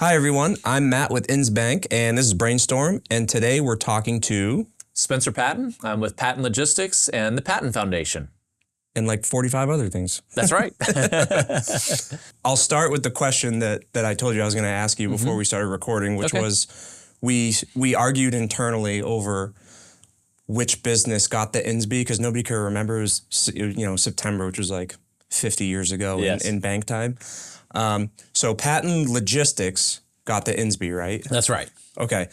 Hi, everyone. I'm Matt with Inns Bank, and this is Brainstorm. And today we're talking to Spencer Patton. I'm with Patton Logistics and the Patton Foundation. and like 45 other things. That's right. I'll start with the question that I told you I was going to ask you before we started recording, which was we argued internally over which business got the INSB because nobody could remember. It was September, which was like 50 years ago in bank time. So Patton Logistics got the INSB, right? That's right. Okay.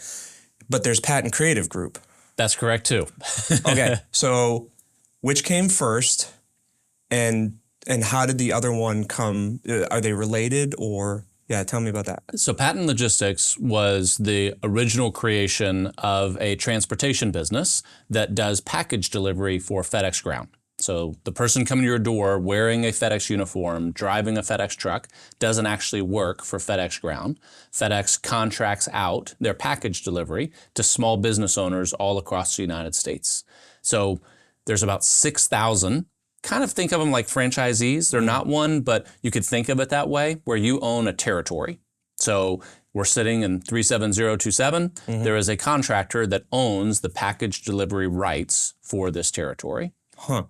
But there's Patton Creative Group. That's correct too. Okay. So which came first and how did the other one come? Are they related or? Yeah, tell me about that. So Patton Logistics was the original creation of a transportation business that does package delivery for FedEx Ground. So the person coming to your door wearing a FedEx uniform, driving a FedEx truck, doesn't actually work for FedEx Ground. FedEx contracts out their package delivery to small business owners all across the United States. So there's about 6,000. Kind of think of them like franchisees. They're not one, but you could think of it that way, where you own a territory. So we're sitting in 37027. There is a contractor that owns the package delivery rights for this territory. Huh.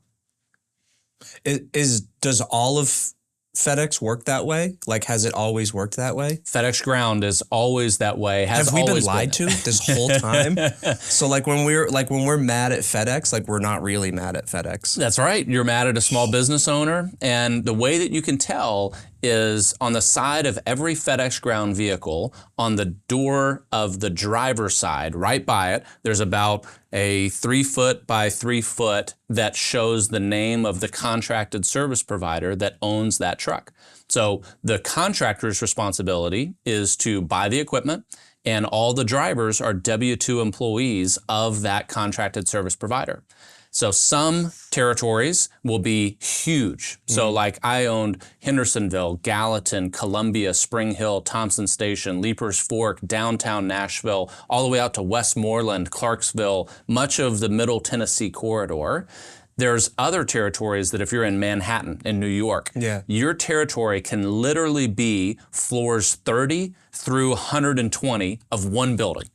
Does all of FedEx work that way? Like, has it always worked that way? FedEx Ground is always that way. Have we been lied to this whole time? So like when we're mad at FedEx, like we're not really mad at FedEx. That's right. You're mad at a small business owner. And the way that you can tell is on the side of every FedEx Ground vehicle, on the door of the driver's side, right by it, there's about a 3 foot by 3 foot that shows the name of the contracted service provider that owns that truck. So the contractor's responsibility is to buy the equipment, and all the drivers are W-2 employees of that contracted service provider. So some territories will be huge. So like I owned Hendersonville, Gallatin, Columbia, Spring Hill, Thompson Station, Leapers Fork, downtown Nashville, all the way out to Westmoreland, Clarksville, much of the Middle Tennessee corridor. There's other territories that if you're in Manhattan, in New York, your territory can literally be floors 30 through 120 of one building.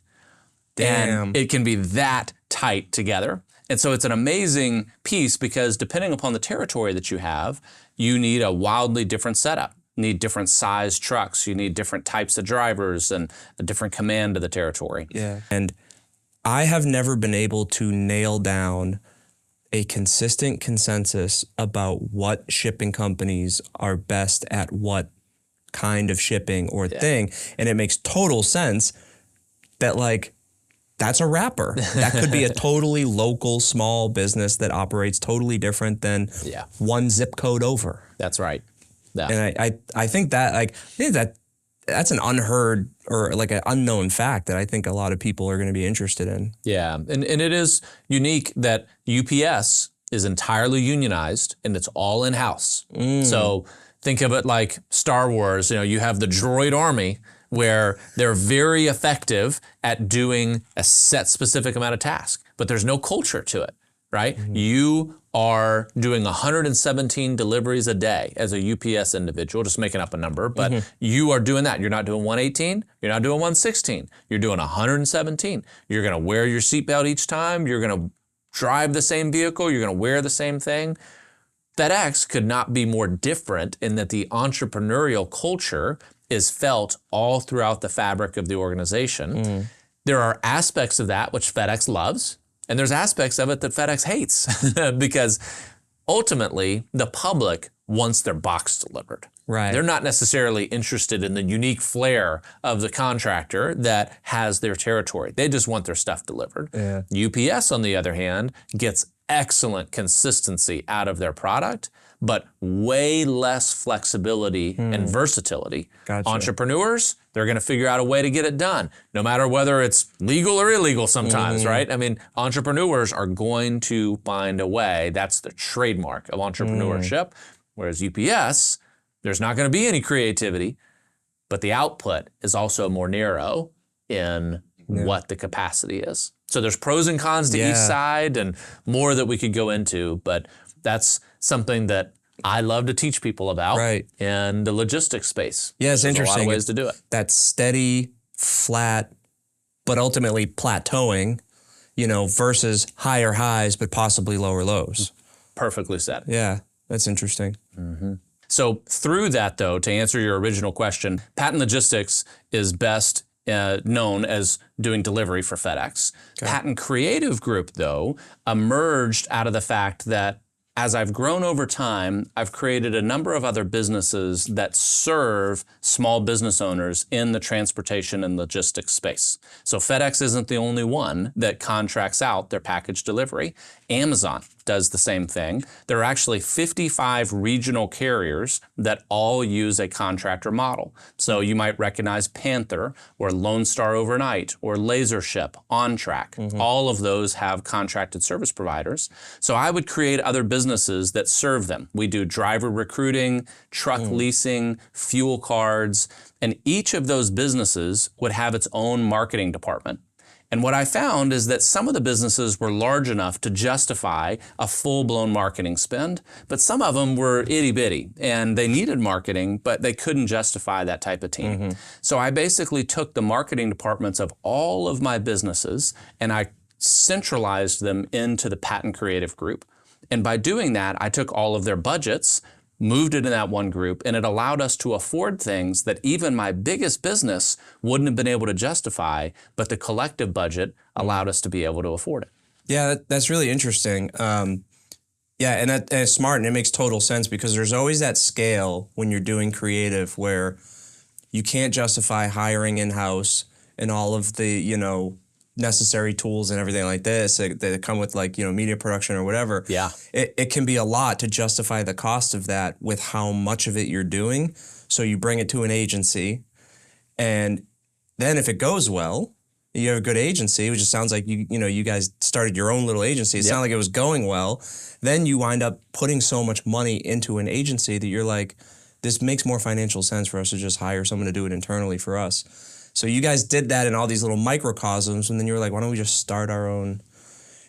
Damn. And it can be that tight together. And so it's an amazing piece because depending upon the territory that you have, you need a wildly different setup. You need different size trucks. You need different types of drivers and a different command of the territory. Yeah. And I have never been able to nail down a consistent consensus about what shipping companies are best at what kind of shipping or thing. And it makes total sense that like, that's a wrapper. That could be a totally local small business that operates totally different than one zip code over. That's right. Yeah. And I think that that's an unheard or like an unknown fact that I think a lot of people are going to be interested in. Yeah, and it is unique that UPS is entirely unionized and it's all in-house. So think of it like Star Wars. You know, you have the droid army where they're very effective at doing a set specific amount of tasks, but there's no culture to it, right? You are doing 117 deliveries a day as a UPS individual, just making up a number, but you are doing that. You're not doing 118, you're not doing 116, you're doing 117. You're gonna wear your seatbelt each time, you're gonna drive the same vehicle, you're gonna wear the same thing. FedEx could not be more different in that the entrepreneurial culture is felt all throughout the fabric of the organization. There are aspects of that which FedEx loves, and there's aspects of it that FedEx hates because ultimately the public wants their box delivered. Right. They're not necessarily interested in the unique flair of the contractor that has their territory. They just want their stuff delivered. UPS, on the other hand, gets excellent consistency out of their product, but way less flexibility and versatility. Entrepreneurs, they're going to figure out a way to get it done, no matter whether it's legal or illegal sometimes, right? I mean, entrepreneurs are going to find a way. That's the trademark of entrepreneurship. Whereas UPS, there's not going to be any creativity, but the output is also more narrow in what the capacity is. So there's pros and cons to each side and more that we could go into, but that's something that I love to teach people about Right. in the logistics space. Yeah, it's There's interesting. a lot of ways to do it. That steady, flat, but ultimately plateauing, versus higher highs, but possibly lower lows. Perfectly said. Yeah, that's interesting. So through that, though, to answer your original question, Patton Logistics is best known as doing delivery for FedEx. Okay. Patton Creative Group, though, emerged out of the fact that as I've grown over time, I've created a number of other businesses that serve small business owners in the transportation and logistics space. So FedEx isn't the only one that contracts out their package delivery. Amazon does the same thing. There are actually 55 regional carriers that all use a contractor model. So you might recognize Panther or Lone Star Overnight or LaserShip, OnTrack. All of those have contracted service providers. So I would create other businesses that serve them. We do driver recruiting, truck leasing, fuel cards, and each of those businesses would have its own marketing department. And what I found is that some of the businesses were large enough to justify a full-blown marketing spend, but some of them were itty-bitty and they needed marketing, but they couldn't justify that type of team. So I basically took the marketing departments of all of my businesses and I centralized them into the Patton Creative Group. And by doing that, I took all of their budgets, moved it in that one group, and it allowed us to afford things that even my biggest business wouldn't have been able to justify, but the collective budget allowed us to be able to afford it. Yeah, that's really interesting. Yeah, and it's smart, and it makes total sense because there's always that scale when you're doing creative where you can't justify hiring in-house and all of the, necessary tools and everything like this that come with media production or whatever. Yeah. It can be a lot to justify the cost of that with how much of it you're doing. So you bring it to an agency, and then if it goes well, you have a good agency, which it sounds like you guys started your own little agency. It sounded like it was going well. Then you wind up putting so much money into an agency that you're like, this makes more financial sense for us to just hire someone to do it internally for us. So you guys did that in all these little microcosms, and then you were like, why don't we just start our own?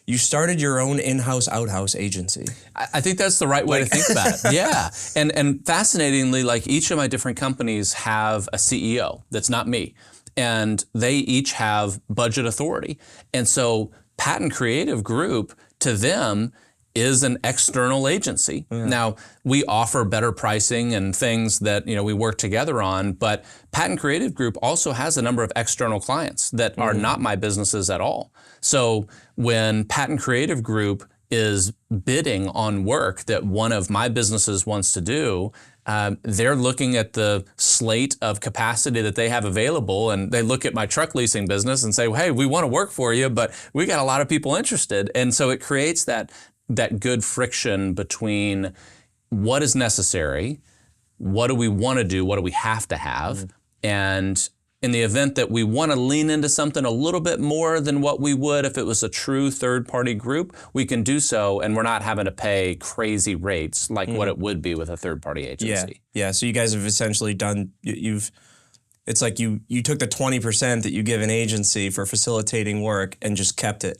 You started your own in-house, out-house agency. I think that's the right way to think about it. Yeah. And fascinatingly, each of my different companies have a CEO that's not me. And they each have budget authority. And so Patton Creative Group, to them, is an external agency. Now, we offer better pricing and things that we work together on, but Patton Creative Group also has a number of external clients that are not my businesses at all. So when Patton Creative Group is bidding on work that one of my businesses wants to do, they're looking at the slate of capacity that they have available, and they look at my truck leasing business and say, well, hey, we want to work for you, but we got a lot of people interested. And so it creates that good friction between what is necessary, what do we want to do, what do we have to have, and in the event that we want to lean into something a little bit more than what we would if it was a true third-party group, we can do so, and we're not having to pay crazy rates like what it would be with a third-party agency. Yeah. So you guys have essentially done, it's like you took the 20% that you give an agency for facilitating work and just kept it.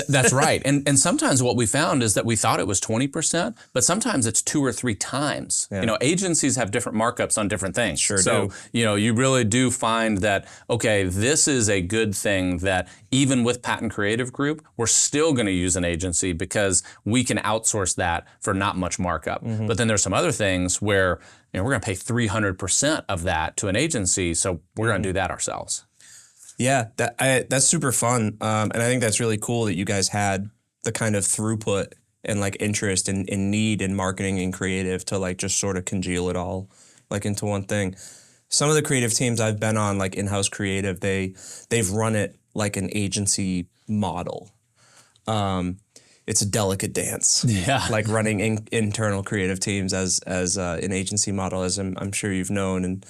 That's right. And sometimes what we found is that we thought it was 20%, but sometimes it's 2 or 3 times. Yeah. Agencies have different markups on different things. Sure so, do. You really do find that, okay, this is a good thing that even with Patton Creative Group, we're still going to use an agency because we can outsource that for not much markup. But then there's some other things where we're going to pay 300% of that to an agency, so we're going to do that ourselves. Yeah, that's super fun, and I think that's really cool that you guys had the kind of throughput and interest and need in marketing and creative to just sort of congeal it all into one thing. Some of the creative teams I've been on, in-house creative, they've run it like an agency model. It's a delicate dance. Yeah. Running internal creative teams as an agency model, as I'm sure you've known. And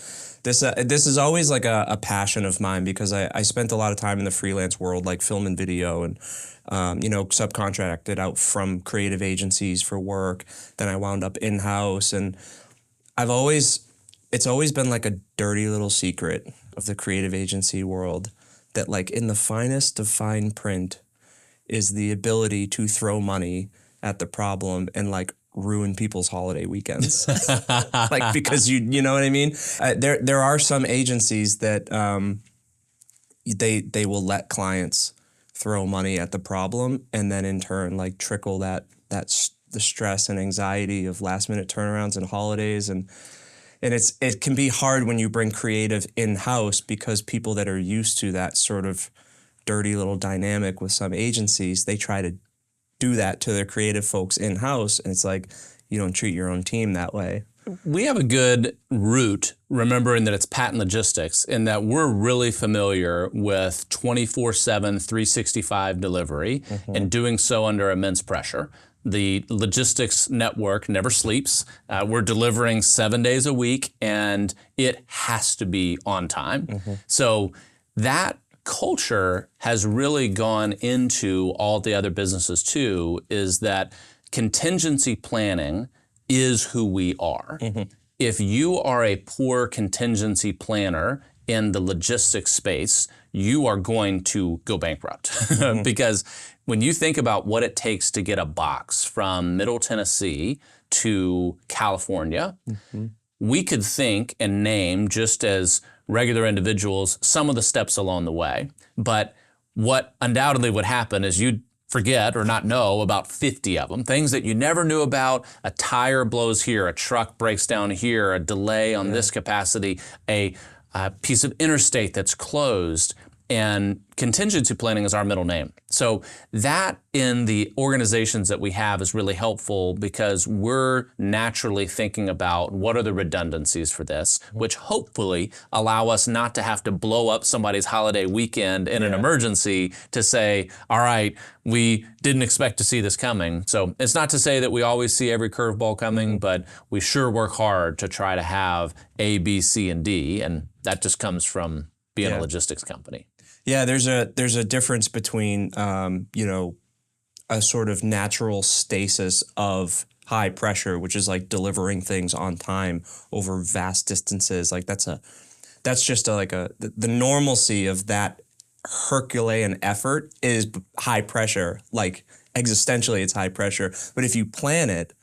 this is always a passion of mine because I spent a lot of time in the freelance world, film and video, and subcontracted out from creative agencies for work. Then I wound up in-house, and it's always been a dirty little secret of the creative agency world that in the finest of fine print is the ability to throw money at the problem and ruin people's holiday weekends. Like, because you know what I mean? There are some agencies that they will let clients throw money at the problem and then in turn like trickle the stress and anxiety of last minute turnarounds and holidays, and it can be hard when you bring creative in-house, because people that are used to that sort of dirty little dynamic with some agencies, they try to do that to their creative folks in-house, and it's like, you don't treat your own team that way. We have a good route, remembering that it's Patton Logistics, in that we're really familiar with 24/7, 365 delivery, and doing so under immense pressure. The logistics network never sleeps. We're delivering 7 days a week, and it has to be on time. So that culture has really gone into all the other businesses too, is that contingency planning is who we are. If you are a poor contingency planner in the logistics space, you are going to go bankrupt. Because when you think about what it takes to get a box from Middle Tennessee to California, we could think and name, just as regular individuals, some of the steps along the way. But what undoubtedly would happen is you'd forget or not know about 50 of them, things that you never knew about. A tire blows here, a truck breaks down here, a delay on this capacity, a piece of interstate that's closed. And contingency planning is our middle name. So that in the organizations that we have is really helpful, because we're naturally thinking about what are the redundancies for this, which hopefully allow us not to have to blow up somebody's holiday weekend in an emergency to say, all right, we didn't expect to see this coming. So it's not to say that we always see every curveball coming, but we sure work hard to try to have A, B, C, and D. And that just comes from being a logistics company. Yeah, there's a difference between a sort of natural stasis of high pressure, which is like delivering things on time over vast distances. Like that's just the normalcy of that Herculean effort is high pressure. Like existentially, it's high pressure. But if you plan it,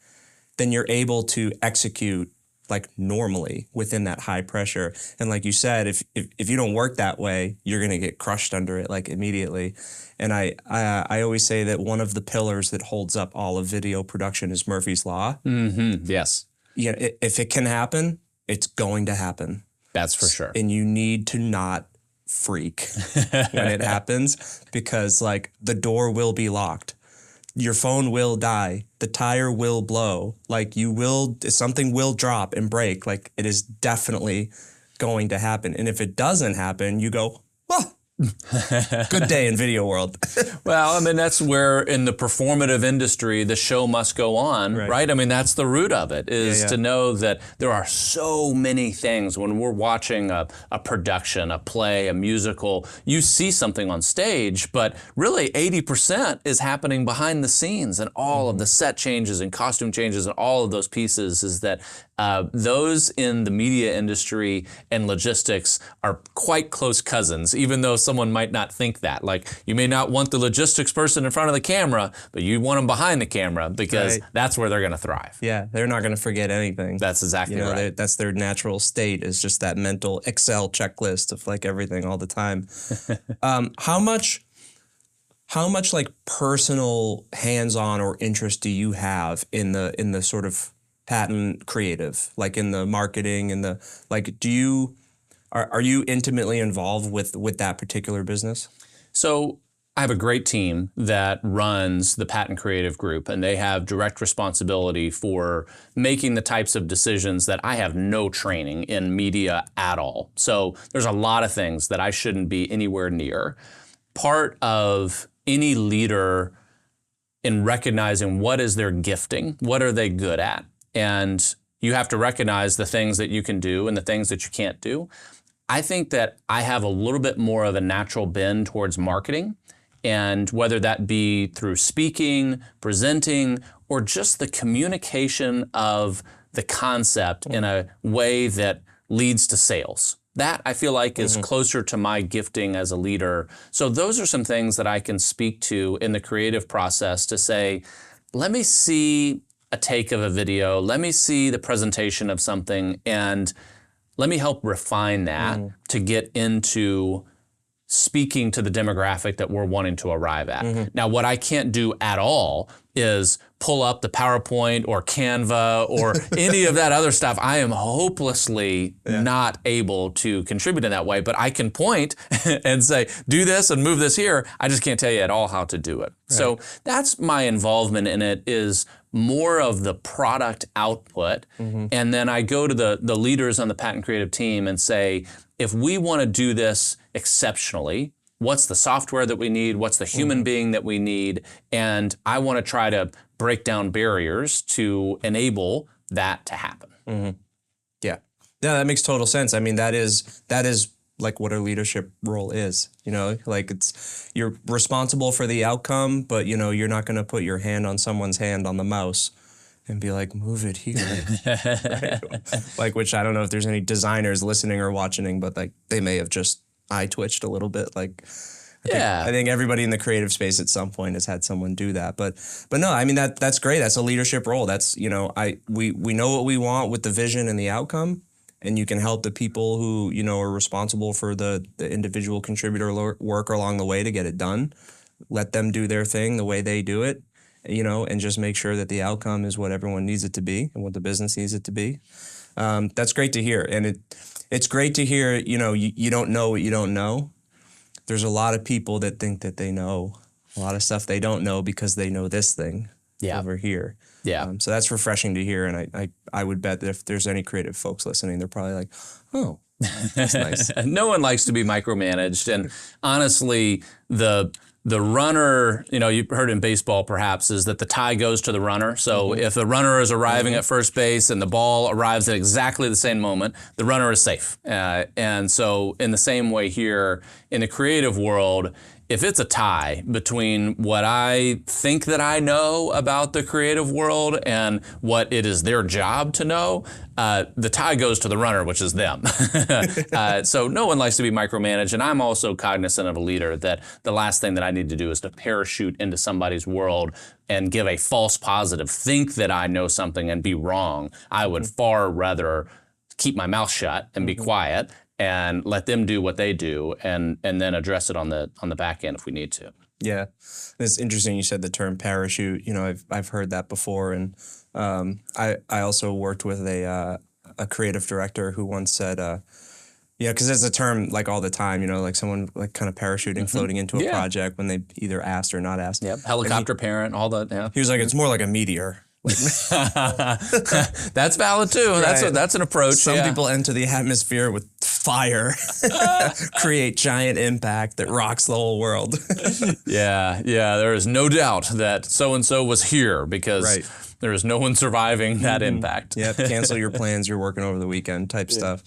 then you're able to execute like normally within that high pressure. And like you said, if you don't work that way, you're going to get crushed under it like immediately. And I always say that one of the pillars that holds up all of video production is Murphy's Law. Yes. Yeah. If it can happen, it's going to happen. That's for sure. And you need to not freak when it happens, because like the door will be locked. Your phone will die. The tire will blow. Like something will drop and break. Like it is definitely going to happen. And if it doesn't happen, you go, well, good day in video world. Well, I mean, that's where in the performative industry, the show must go on, right? I mean, that's the root of it, is to know that there are so many things when we're watching a production, a play, a musical. You see something on stage, but really 80% is happening behind the scenes, and all of the set changes and costume changes and all of those pieces. Is that those in the media industry and logistics are quite close cousins, even though someone might not think that. Like, you may not want the logistics person in front of the camera, but you want them behind the camera, because that's where they're going to thrive. Yeah, they're not going to forget anything. That's exactly right. That's their natural state, is just that mental Excel checklist of like everything all the time. How much like personal hands-on or interest do you have in the sort of Patton creative, like in the marketing and the, like, are you intimately involved with that particular business? So I have a great team that runs the Patton Creative Group, and they have direct responsibility for making the types of decisions that I have no training in media at all. So there's a lot of things that I shouldn't be anywhere near. Part of any leader in recognizing what is their gifting, what are they good at, and you have to recognize the things that you can do and the things that you can't do. I think that I have a little bit more of a natural bend towards marketing, and whether that be through speaking, presenting, or just the communication of the concept in a way that leads to sales. That I feel like is closer to my gifting as a leader. So those are some things that I can speak to in the creative process to say, let me see a take of a video. Let me see the presentation of something, and let me help refine that to get into speaking to the demographic that we're wanting to arrive at. Now, what I can't do at all is pull up the PowerPoint or Canva or any of that other stuff. I am hopelessly not able to contribute in that way, but I can point and say, do this and move this here. I just can't tell you at all how to do it. Right. So that's my involvement in it, is more of the product output. And then I go to the leaders on the Patton Creative team and say, if we want to do this exceptionally, what's the software that we need? What's the human being that we need? And I want to try to break down barriers to enable that to happen. Yeah, that makes total sense. I mean, that is like what a leadership role is, you know, like you're responsible for the outcome, but you know, you're not going to put your hand on someone's hand on the mouse and be like, move it here. Right? Like, which I don't know if there's any designers listening or watching, but like they may have just eye twitched a little bit. Like, I think everybody in the creative space at some point has had someone do that. But no, I mean, that's great. That's a leadership role. That's, you know, we know what we want with the vision and the outcome, and you can help the people who, you know, are responsible for the individual contributor work along the way to get it done. Let them do their thing the way they do it, you know, and just make sure that the outcome is what everyone needs it to be and what the business needs it to be. That's great to hear. And it's great to hear, you know, you don't know what you don't know. There's a lot of people that think that they know a lot of stuff they don't know because they know this thing over here. Yeah. So that's refreshing to hear. And I would bet that if there's any creative folks listening, they're probably like, oh, that's nice. No one likes to be micromanaged. And honestly, the runner, you know, you've heard in baseball perhaps, is that the tie goes to the runner. So if the runner is arriving at first base and the ball arrives at exactly the same moment, the runner is safe. And so in the same way here, in the creative world, if it's a tie between what I think that I know about the creative world and what it is their job to know, the tie goes to the runner, which is them. So no one likes to be micromanaged. And I'm also cognizant of a leader that the last thing that I need to do is to parachute into somebody's world and give a false positive, think that I know something and be wrong. I would far rather keep my mouth shut and be quiet and let them do what they do, and then address it on the back end if we need to. Yeah, it's interesting you said the term parachute. You know, I've heard that before, and I also worked with a creative director who once said, yeah, because it's a term like all the time. You know, like someone like kind of parachuting, floating into a project when they either asked or not asked. Yep, helicopter parent, all that. Yeah. He was like, it's more like a meteor. That's valid too. Right. That's an approach. Some people enter the atmosphere with fire, create giant impact that rocks the whole world. Yeah. There is no doubt that so-and-so was here because there is no one surviving that impact. Yep, cancel your plans, you're working over the weekend type stuff.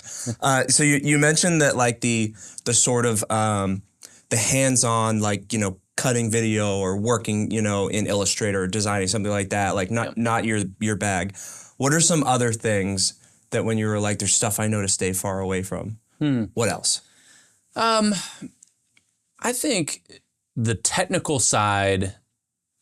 So you mentioned that like the sort of the hands-on, like, you know, cutting video or working, you know, in Illustrator or designing something like that, like not your bag. What are some other things that when you were like, there's stuff I know to stay far away from? What else? I think the technical side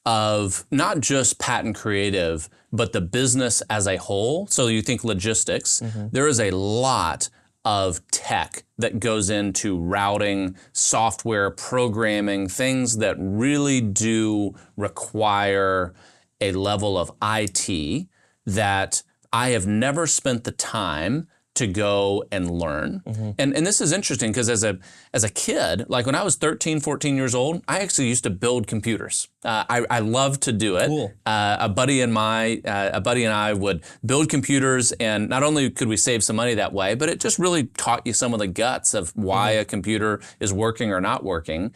of not just Patton Creative, but the business as a whole. So you think logistics, there is a lot of tech that goes into routing, software, programming, things that really do require a level of IT that I have never spent the time to go and learn. And this is interesting because as a kid, like when I was 13, 14 years old, I actually used to build computers. I loved to do it. Cool. A buddy and I would build computers, and not only could we save some money that way, but it just really taught you some of the guts of why a computer is working or not working.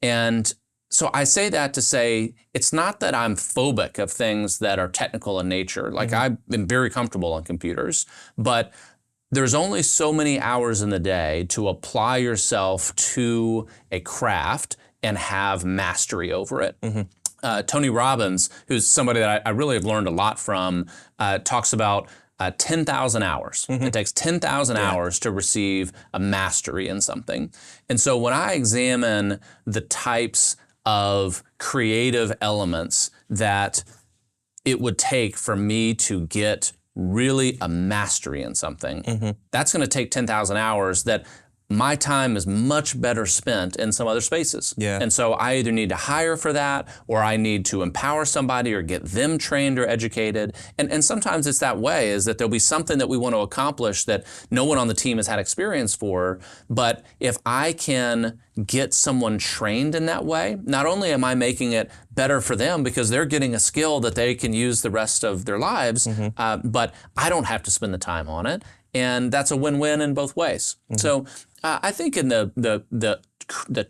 And so I say that to say, it's not that I'm phobic of things that are technical in nature. Like I've been very comfortable on computers, but there's only so many hours in the day to apply yourself to a craft and have mastery over it. Tony Robbins, who's somebody that I really have learned a lot from, talks about 10,000 hours. It takes 10,000 hours to receive a mastery in something. And so when I examine the types of creative elements that it would take for me to get really a mastery in something, that's going to take 10,000 hours that my time is much better spent in some other spaces. Yeah. And so I either need to hire for that, or I need to empower somebody or get them trained or educated. And sometimes it's that way, is that there'll be something that we want to accomplish that no one on the team has had experience for. But if I can get someone trained in that way, not only am I making it better for them because they're getting a skill that they can use the rest of their lives, but I don't have to spend the time on it. And that's a win-win in both ways. So I think in the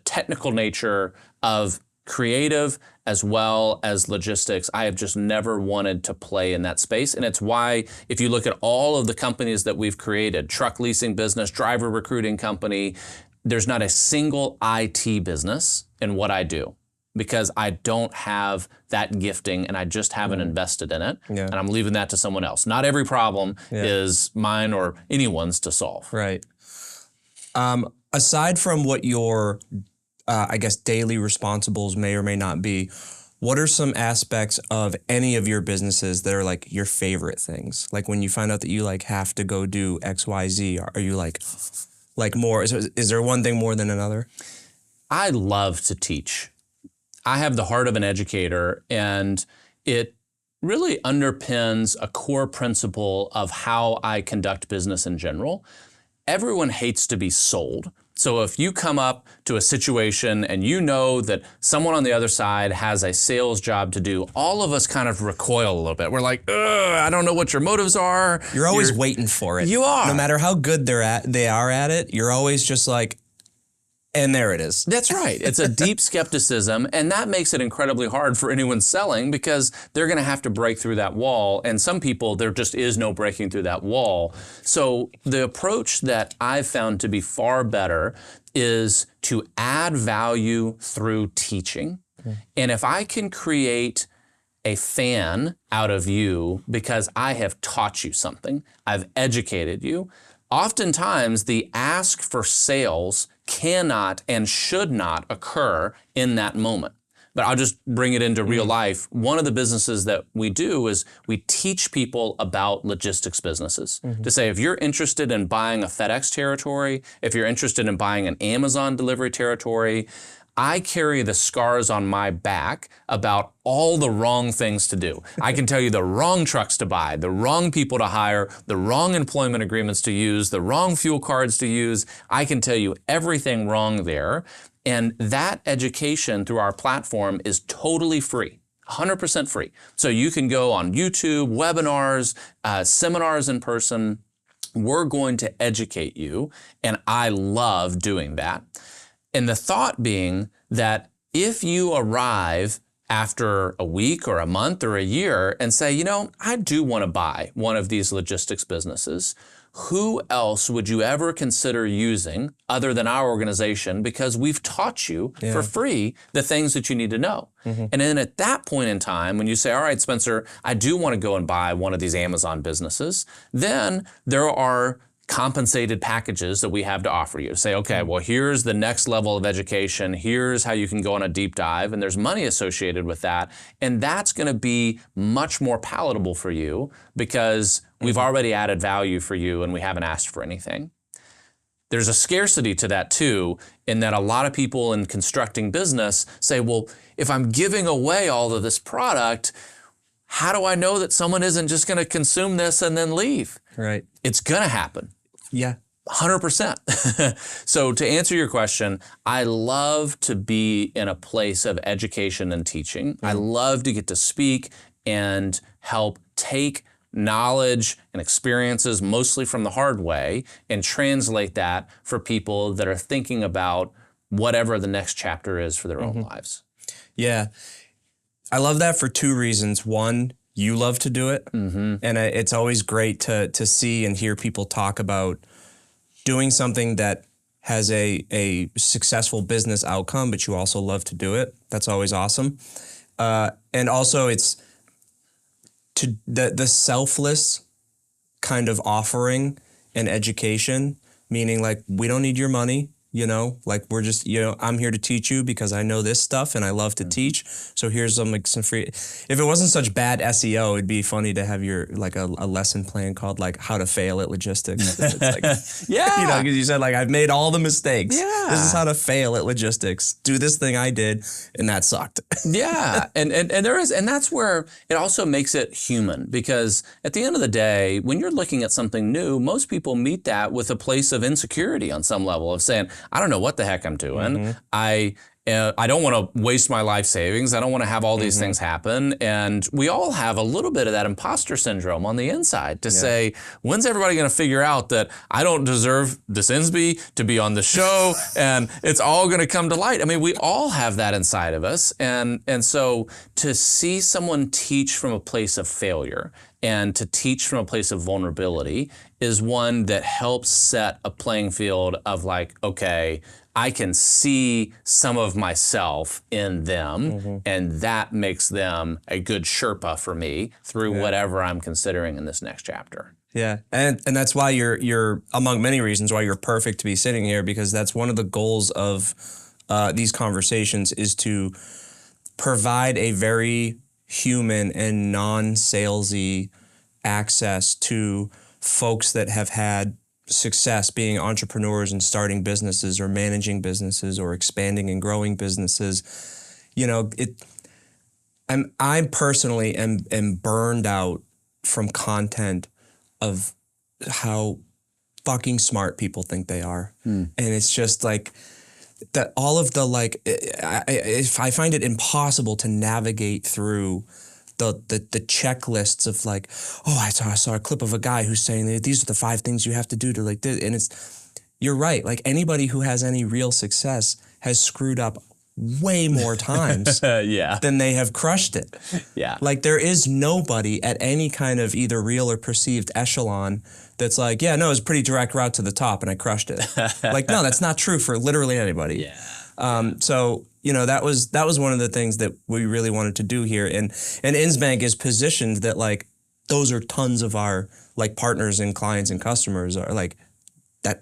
technical nature of creative as well as logistics, I have just never wanted to play in that space. And it's why, if you look at all of the companies that we've created, truck leasing business, driver recruiting company, there's not a single IT business in what I do, because I don't have that gifting and I just haven't invested in it. Yeah. And I'm leaving that to someone else. Not every problem is mine or anyone's to solve. Right. Aside from what your, I guess, daily responsibles may or may not be, what are some aspects of any of your businesses that are like your favorite things? Like when you find out that you like have to go do X, Y, Z, are you like more, is there one thing more than another? I love to teach. I have the heart of an educator, and it really underpins a core principle of how I conduct business in general. Everyone hates to be sold. So if you come up to a situation and you know that someone on the other side has a sales job to do, all of us kind of recoil a little bit. We're like, I don't know what your motives are. You're always waiting for it. You are. No matter how good they are at it, you're always just like, and there it is. That's right. It's a deep skepticism, and that makes it incredibly hard for anyone selling, because they're going to have to break through that wall. And some people, there just is no breaking through that wall. So the approach that I've found to be far better is to add value through teaching. And if I can create a fan out of you because I have taught you something, I've educated you, oftentimes the ask for sales cannot and should not occur in that moment. But I'll just bring it into real life. One of the businesses that we do is we teach people about logistics businesses. To say, if you're interested in buying a FedEx territory, if you're interested in buying an Amazon delivery territory, I carry the scars on my back about all the wrong things to do. I can tell you the wrong trucks to buy, the wrong people to hire, the wrong employment agreements to use, the wrong fuel cards to use. I can tell you everything wrong there. And that education through our platform is totally free. 100% free. So you can go on YouTube, webinars, seminars in person. We're going to educate you, and I love doing that. And the thought being that if you arrive after a week or a month or a year and say, I do want to buy one of these logistics businesses, who else would you ever consider using other than our organization? Because we've taught you for free the things that you need to know. And then at that point in time, when you say, all right, Spencer, I do want to go and buy one of these Amazon businesses, then there are compensated packages that we have to offer you. Say, okay, well, here's the next level of education. Here's how you can go on a deep dive. And there's money associated with that. And that's going to be much more palatable for you because we've already added value for you and we haven't asked for anything. There's a scarcity to that too, in that a lot of people in constructing business say, well, if I'm giving away all of this product, how do I know that someone isn't just going to consume this and then leave? Right. It's going to happen. Yeah. 100%. So to answer your question, I love to be in a place of education and teaching. I love to get to speak and help take knowledge and experiences, mostly from the hard way, and translate that for people that are thinking about whatever the next chapter is for their own lives. Yeah. I love that for two reasons. One, you love to do it. And it's always great to see and hear people talk about doing something that has a successful business outcome, but you also love to do it. That's always awesome. And also it's to the selfless kind of offering and education, meaning like, we don't need your money. you know, like we're just, you know, I'm here to teach you because I know this stuff and I love to teach. So here's some free, if it wasn't such bad SEO, it'd be funny to have your, like a lesson plan called like how to fail at logistics. It's like, Yeah. you know, because you said like, I've made all the mistakes. Yeah. This is how to fail at logistics. Do this thing I did and that sucked. Yeah, and there is, and that's where it also makes it human, because at the end of the day, when you're looking at something new, most people meet that with a place of insecurity on some level of saying, I don't know what the heck I'm doing. I don't want to waste my life savings. I don't want to have all these things happen. And we all have a little bit of that imposter syndrome on the inside to say, when's everybody going to figure out that I don't deserve this Insby to be on the show and it's all going to come to light? I mean, we all have that inside of us. And so to see someone teach from a place of failure and to teach from a place of vulnerability is one that helps set a playing field of like, okay, I can see some of myself in them, and that makes them a good Sherpa for me through whatever I'm considering in this next chapter. Yeah, and that's why you're among many reasons why you're perfect to be sitting here, because that's one of the goals of these conversations is to provide a very human and non-salesy access to folks that have had success being entrepreneurs and starting businesses or managing businesses or expanding and growing businesses. You know, I personally am burned out from content of how fucking smart people think they are. And it's just like that all of the like, I find it impossible to navigate through the checklists of like, oh, I saw a clip of a guy who's saying that these are the 5 things you have to do to like this. And you're right. Like anybody who has any real success has screwed up way more times than they have crushed it. Yeah. Like there is nobody at any kind of either real or perceived echelon that's like, yeah, no, it was a pretty direct route to the top and I crushed it. Like, no, that's not true for literally anybody. Yeah. So, you know, that was one of the things that we really wanted to do here. And Insbank is positioned that like, those are tons of our like partners and clients and customers are like,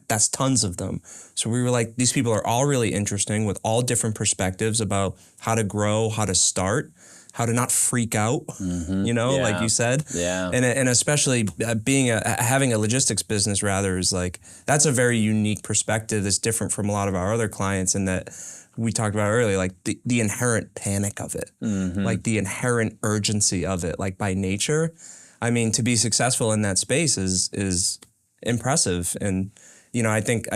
that's tons of them. So we were like, these people are all really interesting with all different perspectives about how to grow, how to start, how to not freak out, you know, like you said. Yeah. And especially having a logistics business rather is like, that's a very unique perspective that's different from a lot of our other clients in that we talked about earlier, like the inherent panic of it, like the inherent urgency of it, like by nature. I mean, to be successful in that space is impressive. And, you know, I think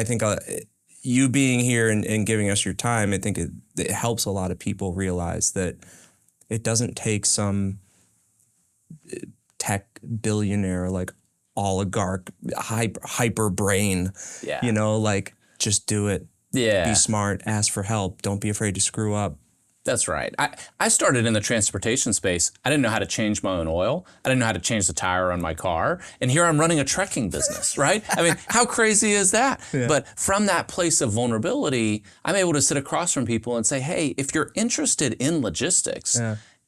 you being here and giving us your time, I think it helps a lot of people realize that it doesn't take some tech billionaire, like oligarch, hyper brain, you know, like just do it. Yeah. Be smart, ask for help. Don't be afraid to screw up. That's right. I started in the transportation space. I didn't know how to change my own oil. I didn't know how to change the tire on my car. And here I'm running a trekking business, right? I mean, how crazy is that? Yeah. But from that place of vulnerability, I'm able to sit across from people and say, hey, if you're interested in logistics,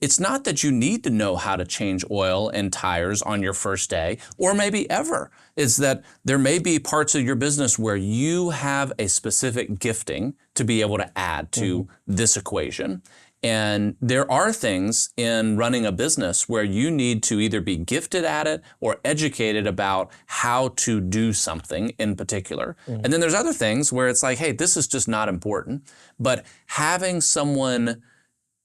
it's not that you need to know how to change oil and tires on your first day, or maybe ever. It's that there may be parts of your business where you have a specific gifting to be able to add to this equation. And there are things in running a business where you need to either be gifted at it or educated about how to do something in particular. And then there's other things where it's like, hey, this is just not important. But having someone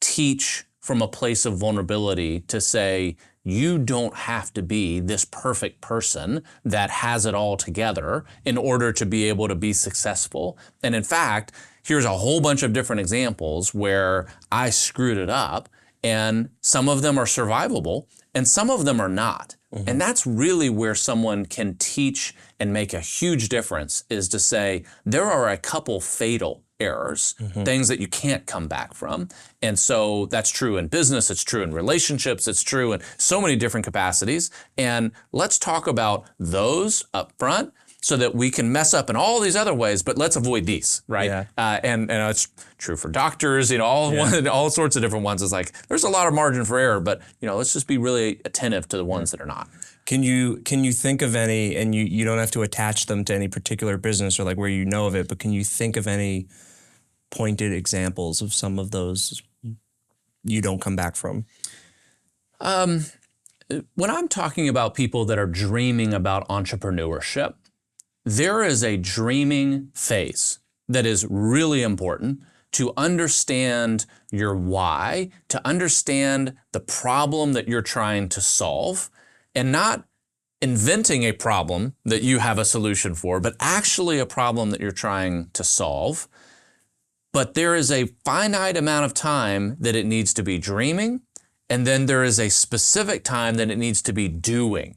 teach from a place of vulnerability to say, you don't have to be this perfect person that has it all together in order to be able to be successful. And in fact, here's a whole bunch of different examples where I screwed it up, and some of them are survivable and some of them are not. And that's really where someone can teach and make a huge difference, is to say, there are a couple fatal errors, things that you can't come back from. And so that's true in business, it's true in relationships, it's true in so many different capacities. And let's talk about those up front. so that we can mess up in all these other ways, but let's avoid these, right? Yeah. And it's true for doctors, all sorts of different ones. It's like, there's a lot of margin for error, but let's just be really attentive to the ones that are not. Can you think of any, and you don't have to attach them to any particular business or like where you know of it, but can you think of any pointed examples of some of those you don't come back from? When I'm talking about people that are dreaming about entrepreneurship, there is a dreaming phase that is really important to understand your why, to understand the problem that you're trying to solve, and not inventing a problem that you have a solution for, but actually a problem that you're trying to solve. But there is a finite amount of time that it needs to be dreaming, and then there is a specific time that it needs to be doing.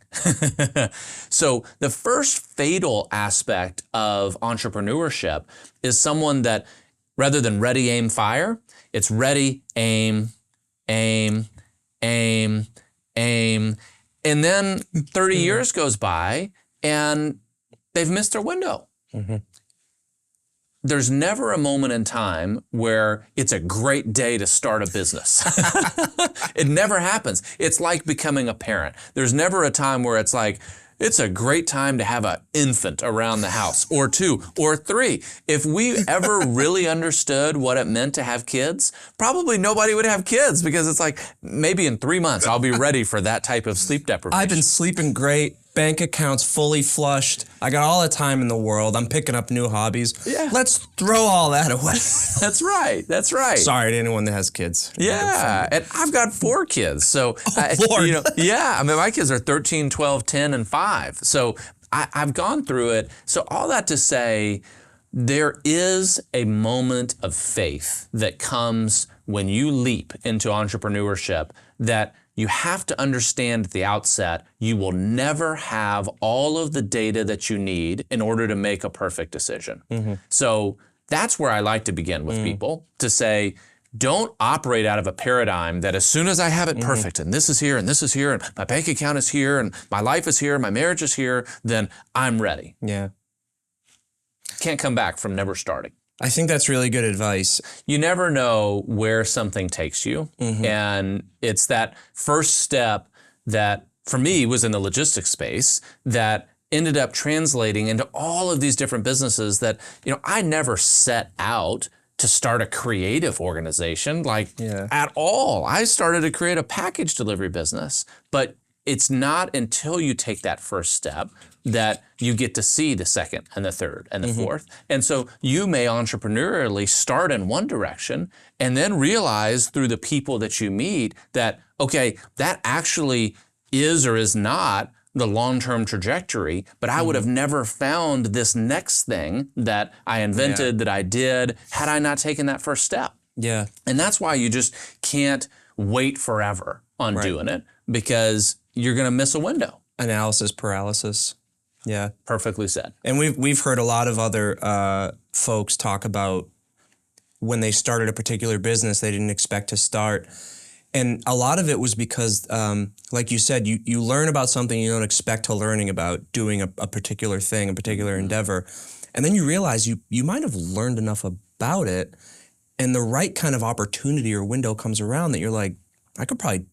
So the first fatal aspect of entrepreneurship is someone that, rather than ready, aim, fire, it's ready, aim, aim, aim, aim. And then 30 years goes by and they've missed their window. Mm-hmm. There's never a moment in time where it's a great day to start a business. It never happens. It's like becoming a parent. There's never a time where it's like, it's a great time to have an infant around the house, or 2 or 3. If we ever really understood what it meant to have kids, probably nobody would have kids, because it's like, maybe in 3 months I'll be ready for that type of sleep deprivation. I've been sleeping great. Bank account's fully flushed. I got all the time in the world. I'm picking up new hobbies. Yeah. Let's throw all that away. That's right. That's right. Sorry to anyone that has kids. Yeah. And I've got 4 kids. So, yeah. I mean, my kids are 13, 12, 10, and 5. So I've gone through it. So all that to say, there is a moment of faith that comes when you leap into entrepreneurship that you have to understand at the outset, you will never have all of the data that you need in order to make a perfect decision. Mm-hmm. So that's where I like to begin with people, to say, don't operate out of a paradigm that as soon as I have it perfect, and this is here, and this is here, and my bank account is here, and my life is here, my marriage is here, then I'm ready. Yeah. Can't come back from never starting. I think that's really good advice. You never know where something takes you. Mm-hmm. And it's that first step that, for me, was in the logistics space that ended up translating into all of these different businesses that, I never set out to start a creative organization at all. I started to create a package delivery business, but it's not until you take that first step that you get to see the second and the third and the fourth. And so you may entrepreneurially start in one direction and then realize through the people that you meet that, okay, that actually is or is not the long-term trajectory, but I would have never found this next thing that I invented, that I did, had I not taken that first step. Yeah. And that's why you just can't wait forever on doing it, because you're going to miss a window. Analysis paralysis. Yeah. Perfectly said. And we've heard a lot of other folks talk about when they started a particular business they didn't expect to start. And a lot of it was because, like you said, you learn about something you don't expect to learning about, doing a particular thing, a particular endeavor. And then you realize you might have learned enough about it, and the right kind of opportunity or window comes around that you're like, I could probably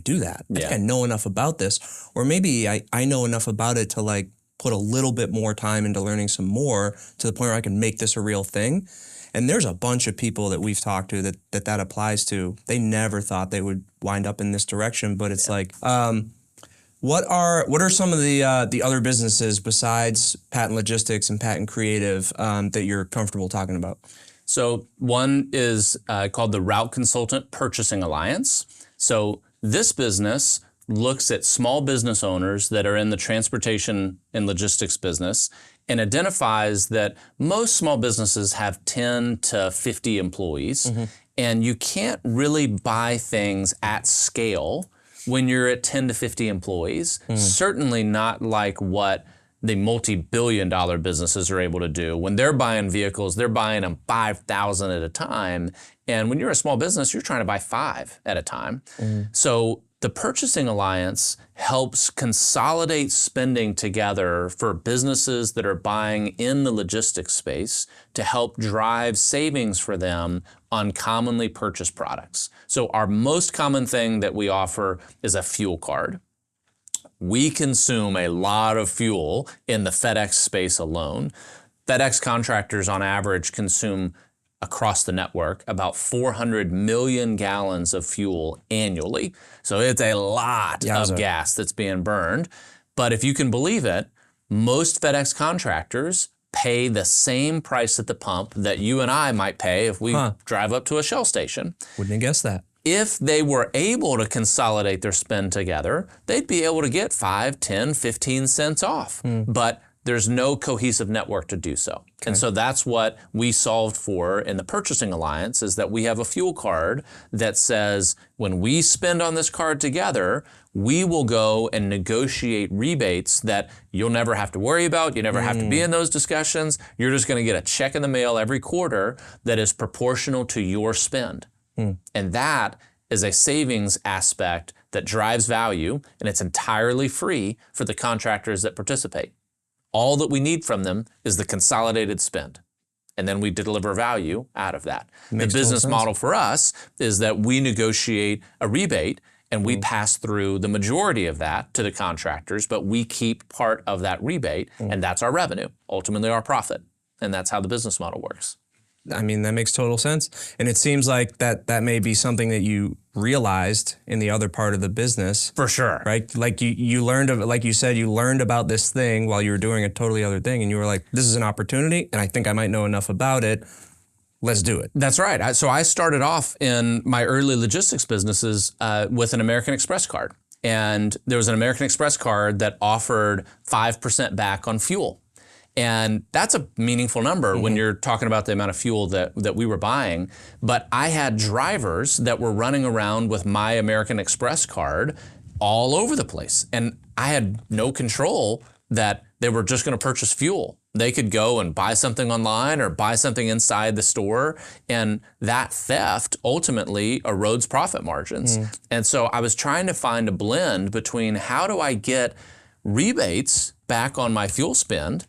do that. I think I know enough about this. Or maybe I know enough about it to like put a little bit more time into learning some more to the point where I can make this a real thing. And there's a bunch of people that we've talked to that applies to. They never thought they would wind up in this direction, but it's like, what are some of the other businesses besides Patton Logistics and Patton Creative that you're comfortable talking about? So one is called the Route Consultant Purchasing Alliance. So this business looks at small business owners that are in the transportation and logistics business and identifies that most small businesses have 10 to 50 employees, and you can't really buy things at scale when you're at 10 to 50 employees, certainly not like what the multi-billion-dollar businesses are able to do. When they're buying vehicles, they're buying them 5,000 at a time. And when you're a small business, you're trying to buy 5 at a time. So The Purchasing Alliance helps consolidate spending together for businesses that are buying in the logistics space to help drive savings for them on commonly purchased products. So our most common thing that we offer is a fuel card. We consume a lot of fuel in the FedEx space alone. FedEx contractors on average consume across the network about 400 million gallons of fuel annually. So it's a lot of gas that's being burned. But if you can believe it, most FedEx contractors pay the same price at the pump that you and I might pay if we drive up to a Shell station. Wouldn't have guessed that. If they were able to consolidate their spend together, they'd be able to get 5, 10, 15 cents off. But there's no cohesive network to do so. And so that's what we solved for in the Purchasing Alliance, is that we have a fuel card that says when we spend on this card together, we will go and negotiate rebates that you'll never have to worry about. You never have to be in those discussions. You're just going to get a check in the mail every quarter that is proportional to your spend. And that is a savings aspect that drives value, and it's entirely free for the contractors that participate. All that we need from them is the consolidated spend, and then we deliver value out of that. The business model for us is that we negotiate a rebate and we pass through the majority of that to the contractors, but we keep part of that rebate, and that's our revenue, ultimately our profit. And that's how the business model works. I mean, that makes total sense. And it seems like that may be something that you realized in the other part of the business. For sure. Right? Like you learned, like you said, you learned about this thing while you were doing a totally other thing. And you were like, this is an opportunity, and I think I might know enough about it. Let's do it. That's right. So I started off in my early logistics businesses with an American Express card. And there was an American Express card that offered 5% back on fuel. And that's a meaningful number when you're talking about the amount of fuel that we were buying. But I had drivers that were running around with my American Express card all over the place. And I had no control that they were just going to purchase fuel. They could go and buy something online or buy something inside the store. And that theft ultimately erodes profit margins. And so I was trying to find a blend between how do I get rebates back on my fuel spend,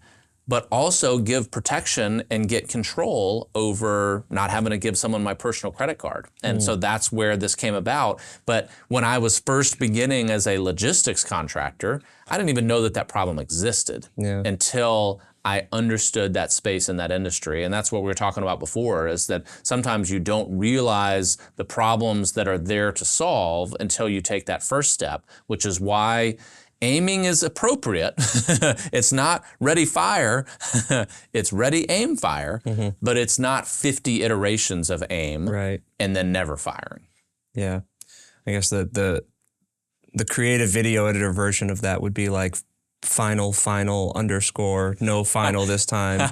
but also give protection and get control over not having to give someone my personal credit card. And so that's where this came about. But when I was first beginning as a logistics contractor, I didn't even know that that problem existed until I understood that space in that industry. And that's what we were talking about before, is that sometimes you don't realize the problems that are there to solve until you take that first step, which is why aiming is appropriate. It's not ready, fire. It's ready, aim, fire. But it's not 50 iterations of aim and then never firing. Yeah. I guess the creative video editor version of that would be like final underscore, no final this time,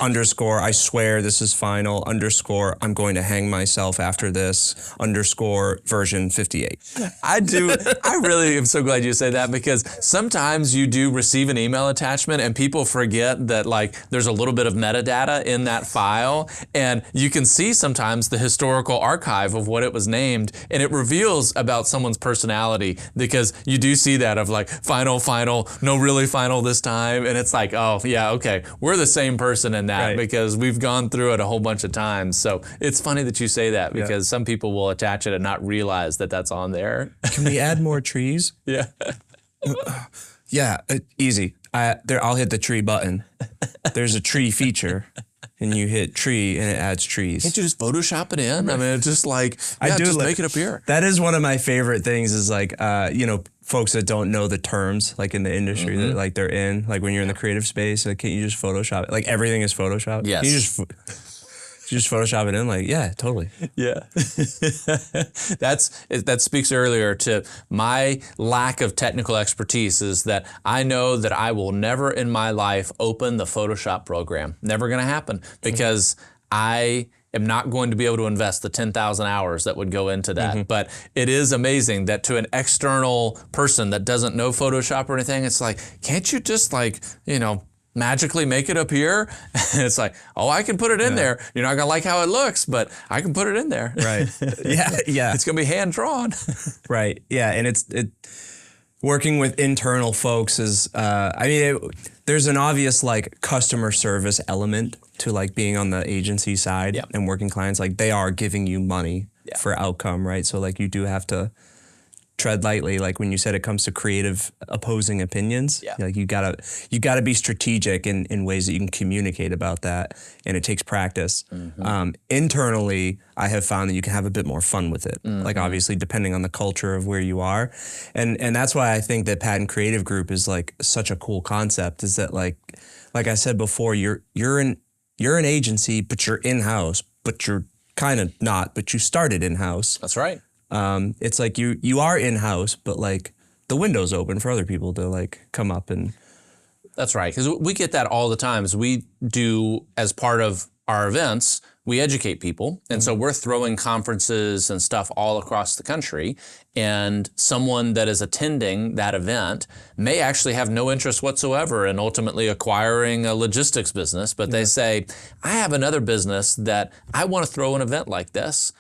underscore, I swear this is final, underscore, I'm going to hang myself after this, underscore, version 58. I really am so glad you say that, because sometimes you do receive an email attachment and people forget that like there's a little bit of metadata in that file, and you can see sometimes the historical archive of what it was named, and it reveals about someone's personality, because you do see that of like final, no really final this time, and it's like, oh yeah, okay, we're the same person in that because we've gone through it a whole bunch of times. So it's funny that you say that, because some people will attach it and not realize that that's on there. Can we add more trees? Easy. I'll hit the tree button. There's a tree feature, and you hit tree and it adds trees. Can't you just Photoshop it in? I mean, it's just like, just make it appear. That is one of my favorite things, is like, folks that don't know the terms, like in the industry that like they're in, like when you're in the creative space, like, can't you just Photoshop it? Like everything is Photoshop. Yes. Can you just Photoshop it in? Like, yeah, totally. Yeah. That speaks earlier to my lack of technical expertise, is that I know that I will never in my life open the Photoshop program. Never going to happen, because I am not going to be able to invest the 10,000 hours that would go into that. But it is amazing that to an external person that doesn't know Photoshop or anything, it's like, can't you just like, magically make it appear. And it's like, oh, I can put it in there. You're not gonna like how it looks, but I can put it in there. Right. Yeah. It's gonna be hand drawn. Right. Yeah. And it working with internal folks is, there's an obvious like customer service element to like being on the agency side and working clients. Like they are giving you money for outcome, right? So like you do have to tread lightly. Like when you said it comes to creative opposing opinions, like you gotta be strategic in ways that you can communicate about that, and it takes practice. Internally, I have found that you can have a bit more fun with it. Like obviously depending on the culture of where you are, and that's why I think that Patton Creative Group is like such a cool concept. Is that like I said before, you're an agency, but you're in-house, but you're kind of not, but you started in-house. That's right. It's like you are in-house, but like the window's open for other people to like come up and. That's right, because we get that all the time. As we do as part of our events, we educate people, and so we're throwing conferences and stuff all across the country, and someone that is attending that event may actually have no interest whatsoever in ultimately acquiring a logistics business, but they say, I have another business that I want to throw an event like this.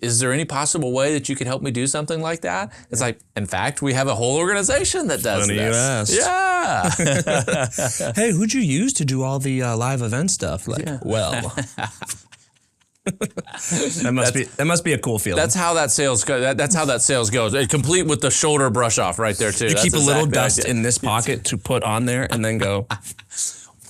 Is there any possible way that you could help me do something like that? It's like, in fact, we have a whole organization that does Funny this. you asked. Yeah. Hey, who'd you use to do all the live event stuff? Like, well, that must be a cool feeling. That's how that sales goes. That's how that sales goes. Complete with the shoulder brush off right there too. You That's keep a little dust idea. in this pocket to put on there, and then go.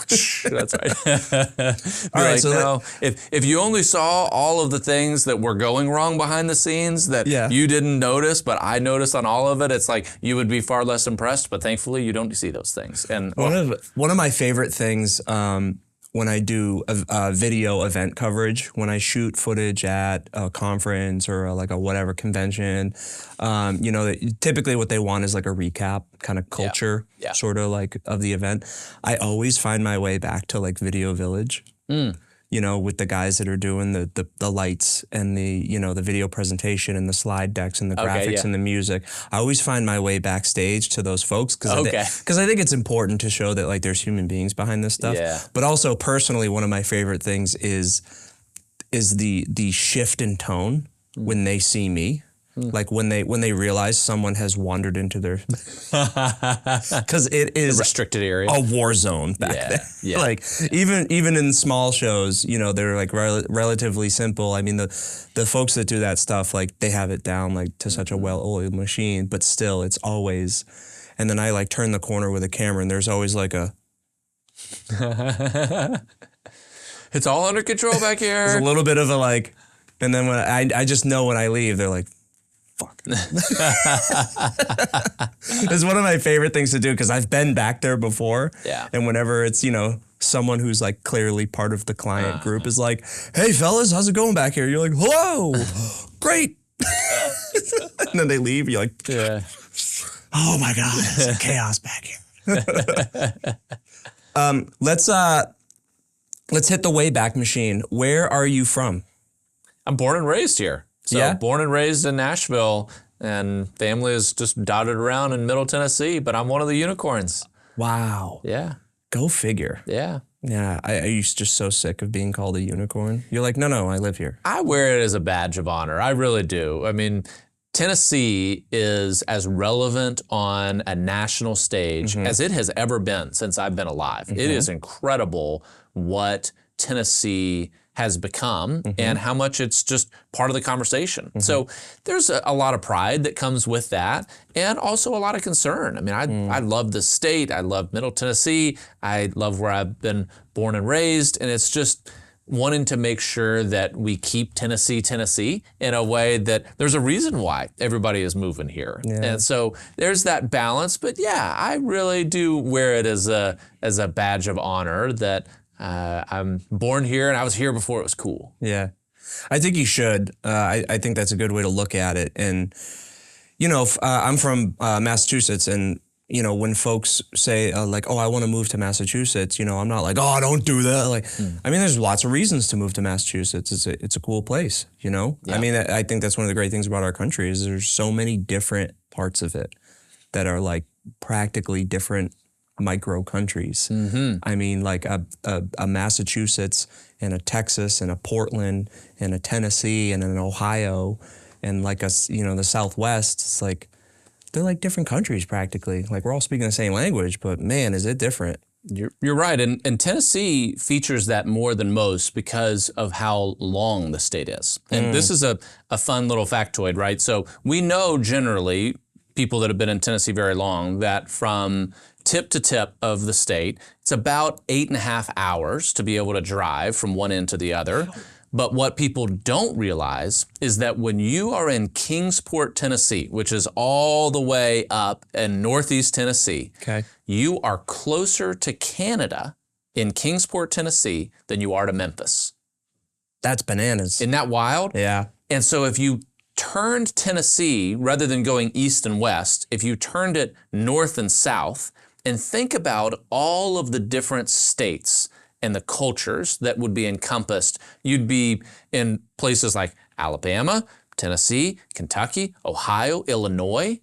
That's right. All right, like, so no, if you only saw all of the things that were going wrong behind the scenes that you didn't notice, but I noticed on all of it, it's like you would be far less impressed. But thankfully, you don't see those things. And one of my favorite things when I do a video event coverage, when I shoot footage at a conference or like a whatever convention, typically what they want is like a recap kind of culture, sort of like of the event. I always find my way back to like Video Village, with the guys that are doing the lights and the video presentation and the slide decks and the graphics and the music. I always find my way backstage to those folks because I think it's important to show that like there's human beings behind this stuff. Yeah. But also personally, one of my favorite things is the shift in tone when they see me. Like when they realize someone has wandered into their, because it is a restricted area, a war zone back there. Yeah. Like even in small shows, they're like relatively simple. I mean the folks that do that stuff, like they have it down like to such a well-oiled machine, but still it's always. And then I like turn the corner with a camera, and there's always like a. It's all under control back here. There's a little bit of a like, and then when I just know when I leave, they're like. Fuck. It's one of my favorite things to do because I've been back there before. Yeah. And whenever it's, someone who's like clearly part of the client group is like, hey fellas, how's it going back here? You're like, hello, great. And then they leave, you're like, oh my God, it's chaos back here. Let's hit the Wayback Machine. Where are you from? I'm born and raised here. So born and raised in Nashville, and family is just dotted around in Middle Tennessee, but I'm one of the unicorns. Wow. Yeah. Go figure. Yeah. Yeah. I used just so sick of being called a unicorn. You're like, no, I live here. I wear it as a badge of honor. I really do. I mean, Tennessee is as relevant on a national stage as it has ever been since I've been alive. It is incredible what Tennessee has become and how much it's just part of the conversation. So there's a lot of pride that comes with that, and also a lot of concern. I mean, I love the state. I love Middle Tennessee. I love where I've been born and raised, and it's just wanting to make sure that we keep Tennessee in a way that there's a reason why everybody is moving here. Yeah. And so there's that balance, but yeah, I really do wear it as a badge of honor that I'm born here and I was here before it was cool. Yeah, I think you should. I think that's a good way to look at it. And, I'm from Massachusetts, and, when folks say like, oh, I want to move to Massachusetts, I'm not like, oh, don't do that. Like, I mean, there's lots of reasons to move to Massachusetts. It's a cool place, Yeah. I mean, I think that's one of the great things about our country is there's so many different parts of it that are like practically different micro countries. Mm-hmm. I mean, like a Massachusetts and a Texas and a Portland and a Tennessee and an Ohio and like the Southwest. It's like they're like different countries practically. Like we're all speaking the same language, but man, is it different. You're right, and Tennessee features that more than most because of how long the state is. And this is a fun little factoid, right? So we know generally, people that have been in Tennessee very long, that from tip to tip of the state, it's about 8.5 hours to be able to drive from one end to the other. But what people don't realize is that when you are in Kingsport, Tennessee, which is all the way up in northeast Tennessee, Okay. you are closer to Canada in Kingsport, Tennessee than you are to Memphis. That's bananas. Isn't that wild? Yeah. And so if you turned Tennessee, rather than going east and west, if you turned it north and south, and think about all of the different states and the cultures that would be encompassed, you'd be in places like Alabama, Tennessee, Kentucky, Ohio, Illinois,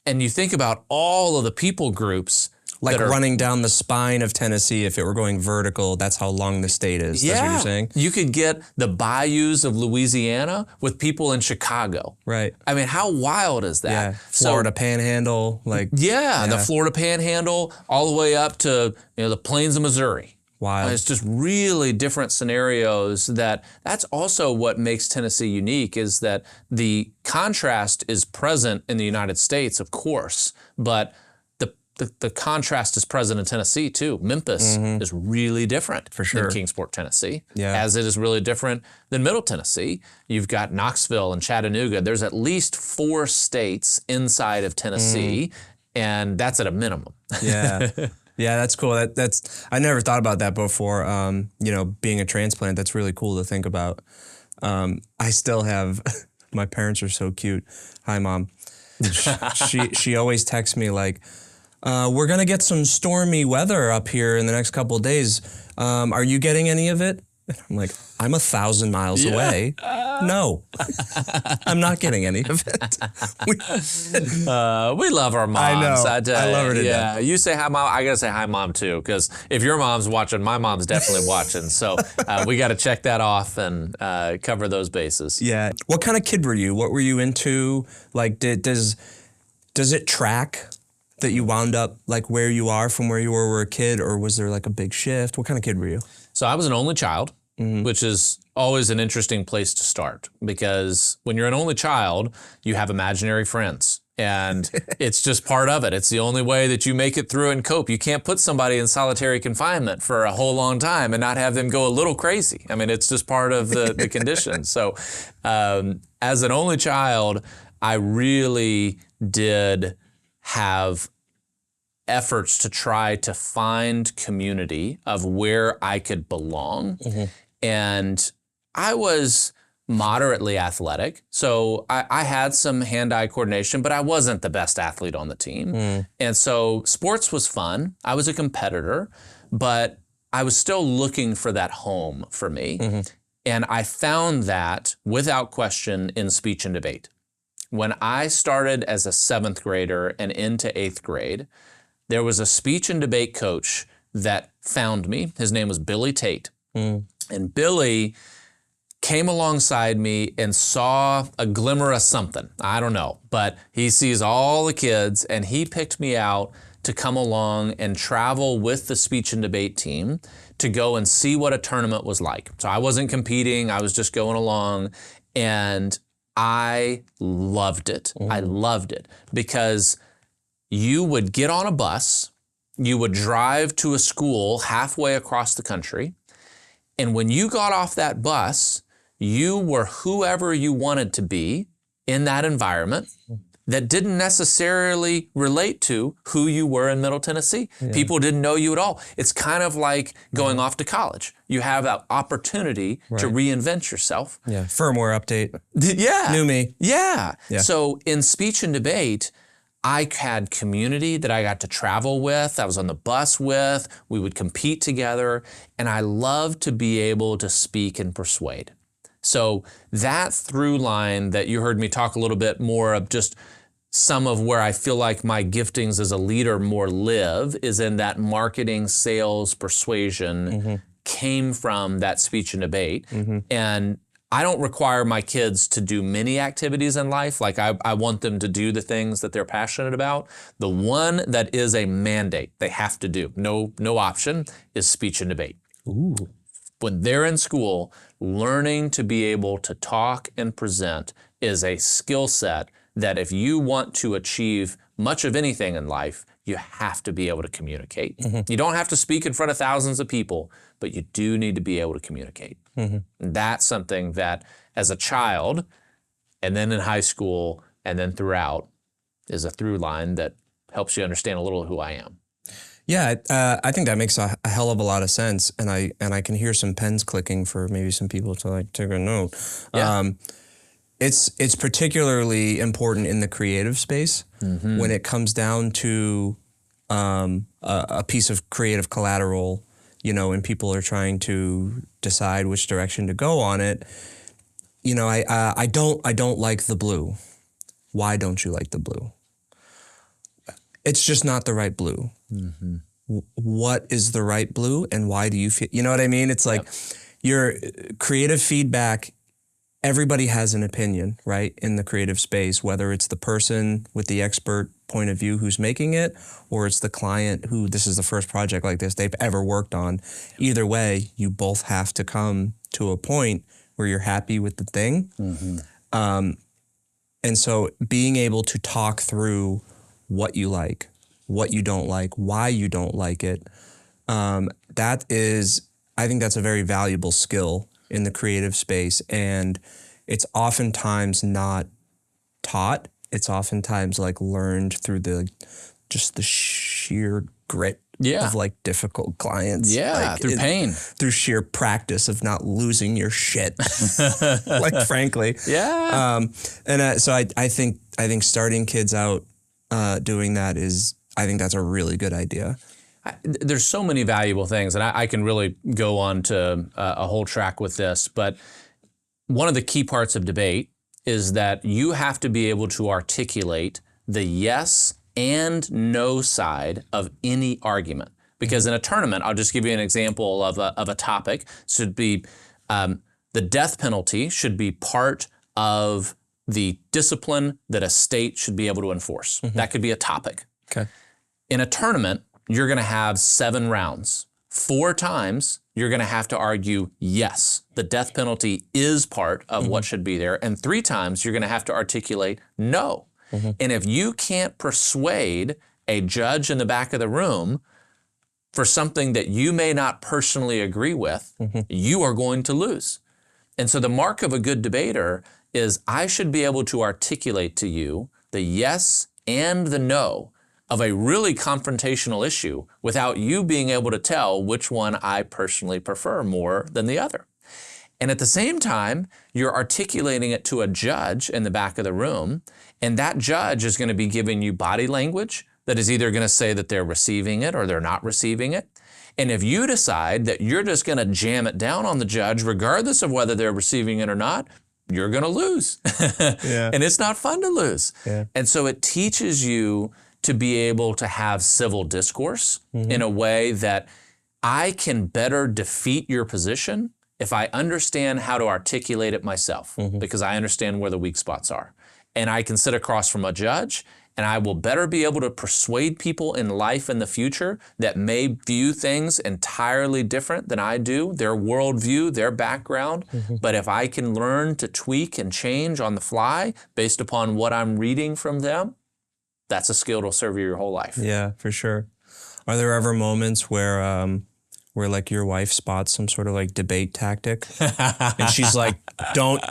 and you think about all of the people groups Like that are running down the spine of Tennessee, if it were going vertical, that's how long the state is. That's what you're saying? You could get the bayous of Louisiana with people in Chicago. Right. I mean, how wild is that? Yeah. Florida Panhandle, like The Florida Panhandle, all the way up to the plains of Missouri. wild. It's just really different scenarios. That's also what makes Tennessee unique, is that the contrast is present in the United States, of course, but the contrast is present in Tennessee too. Memphis is really different For sure. than Kingsport, Tennessee, Yeah. as it is really different than Middle Tennessee. You've got Knoxville and Chattanooga. There's at least 4 states inside of Tennessee, and that's at a minimum. Yeah. Yeah, that's cool. That's I never thought about that before. Being a transplant, that's really cool to think about. I still have my parents are so cute. Hi, Mom. She always texts me like, we're gonna get some stormy weather up here in the next couple of days. Are you getting any of it? And I'm like, I'm 1,000 miles away. No, I'm not getting any of it. We love our moms. I know. I love her to death. You say hi, Mom. I gotta say hi, Mom, too, because if your mom's watching, my mom's definitely watching. So we got to check that off and cover those bases. Yeah. What kind of kid were you? What were you into? Like, does it track that you wound up like where you are from where you were a kid, or was there like a big shift? What kind of kid were you? So I was an only child, which is always an interesting place to start, because when you're an only child, you have imaginary friends. And it's just part of it. It's the only way that you make it through and cope. You can't put somebody in solitary confinement for a whole long time and not have them go a little crazy. I mean, it's just part of the condition. So as an only child, I really did have efforts to try to find community of where I could belong. And I was moderately athletic. So I had some hand-eye coordination, but I wasn't the best athlete on the team. And so sports was fun. I was a competitor, but I was still looking for that home for me. And I found that without question in speech and debate. When I started as a 7th grader and into 8th grade, there was a speech and debate coach that found me. His name was Billy Tate. And Billy came alongside me and saw a glimmer of something. I don't know, but he sees all the kids, and he picked me out to come along and travel with the speech and debate team to go and see what a tournament was like. So I wasn't competing, I was just going along, and I loved it. I loved it because you would get on a bus, you would drive to a school halfway across the country, and when you got off that bus, you were whoever you wanted to be in that environment that didn't necessarily relate to who you were in Middle Tennessee. People didn't know you at all. It's kind of like going off to college. You have that opportunity to reinvent yourself. Yeah. Firmware update. Yeah. New me. Yeah. So in speech and debate, I had community that I got to travel with, I was on the bus with, we would compete together, and I loved to be able to speak and persuade. So that through line that you heard me talk a little bit more of, just some of where I feel like my giftings as a leader more live is in that marketing, sales, persuasion came from that speech and debate. And I don't require my kids to do many activities in life. Like I want them to do the things that they're passionate about. The one that is a mandate, they have to do, no option, is speech and debate. Ooh. When they're in school, learning to be able to talk and present is a skill set that if you want to achieve much of anything in life, you have to be able to communicate. You don't have to speak in front of thousands of people, but you do need to be able to communicate. And that's something that as a child, and then in high school, and then throughout, is a through line that helps you understand a little of who I am. Yeah, I think that makes a hell of a lot of sense, and I can hear some pens clicking for maybe some people to like take a note. Yeah. It's particularly important in the creative space when it comes down to a piece of creative collateral, you know, and people are trying to decide which direction to go on it. You know, I don't like the blue. Why don't you like the blue? It's just not the right blue. What is the right blue, and why do you feel? You know what I mean? It's like your creative feedback. Everybody has an opinion, right, in the creative space, whether it's the person with the expert point of view who's making it, or it's the client who this is the first project like this they've ever worked on. Either way, you both have to come to a point where you're happy with the thing. And so being able to talk through what you like, what you don't like, why you don't like it, that is, I think that's a very valuable skill in the creative space, and it's oftentimes not taught. It's oftentimes like learned through the sheer grit of like difficult clients. Yeah, like through pain. Through sheer practice of not losing your shit, like frankly. Yeah. So I think starting kids out doing that I think that's a really good idea. There's so many valuable things, and I can really go on to a whole track with this, but one of the key parts of debate is that you have to be able to articulate the yes and no side of any argument. Because in a tournament, I'll just give you an example of a topic. Should be the death penalty should be part of the discipline that a state should be able to enforce. That could be a topic. Okay. In a tournament, you're going to have 7 rounds. 4 times, you're going to have to argue, yes, the death penalty is part of what should be there. And 3 times, you're going to have to articulate no. And if you can't persuade a judge in the back of the room for something that you may not personally agree with, you are going to lose. And so the mark of a good debater is I should be able to articulate to you the yes and the no of a really confrontational issue without you being able to tell which one I personally prefer more than the other. And at the same time, you're articulating it to a judge in the back of the room, and that judge is going to be giving you body language that is either going to say that they're receiving it or they're not receiving it. And if you decide that you're just going to jam it down on the judge, regardless of whether they're receiving it or not, you're going to lose. And it's not fun to lose. And so it teaches you to be able to have civil discourse in a way that I can better defeat your position if I understand how to articulate it myself, because I understand where the weak spots are. And I can sit across from a judge, and I will better be able to persuade people in life in the future that may view things entirely different than I do, their worldview, their background. But if I can learn to tweak and change on the fly based upon what I'm reading from them, that's a skill that'll serve you your whole life. Yeah, for sure. Are there ever moments where like your wife spots some sort of like debate tactic and she's like, don't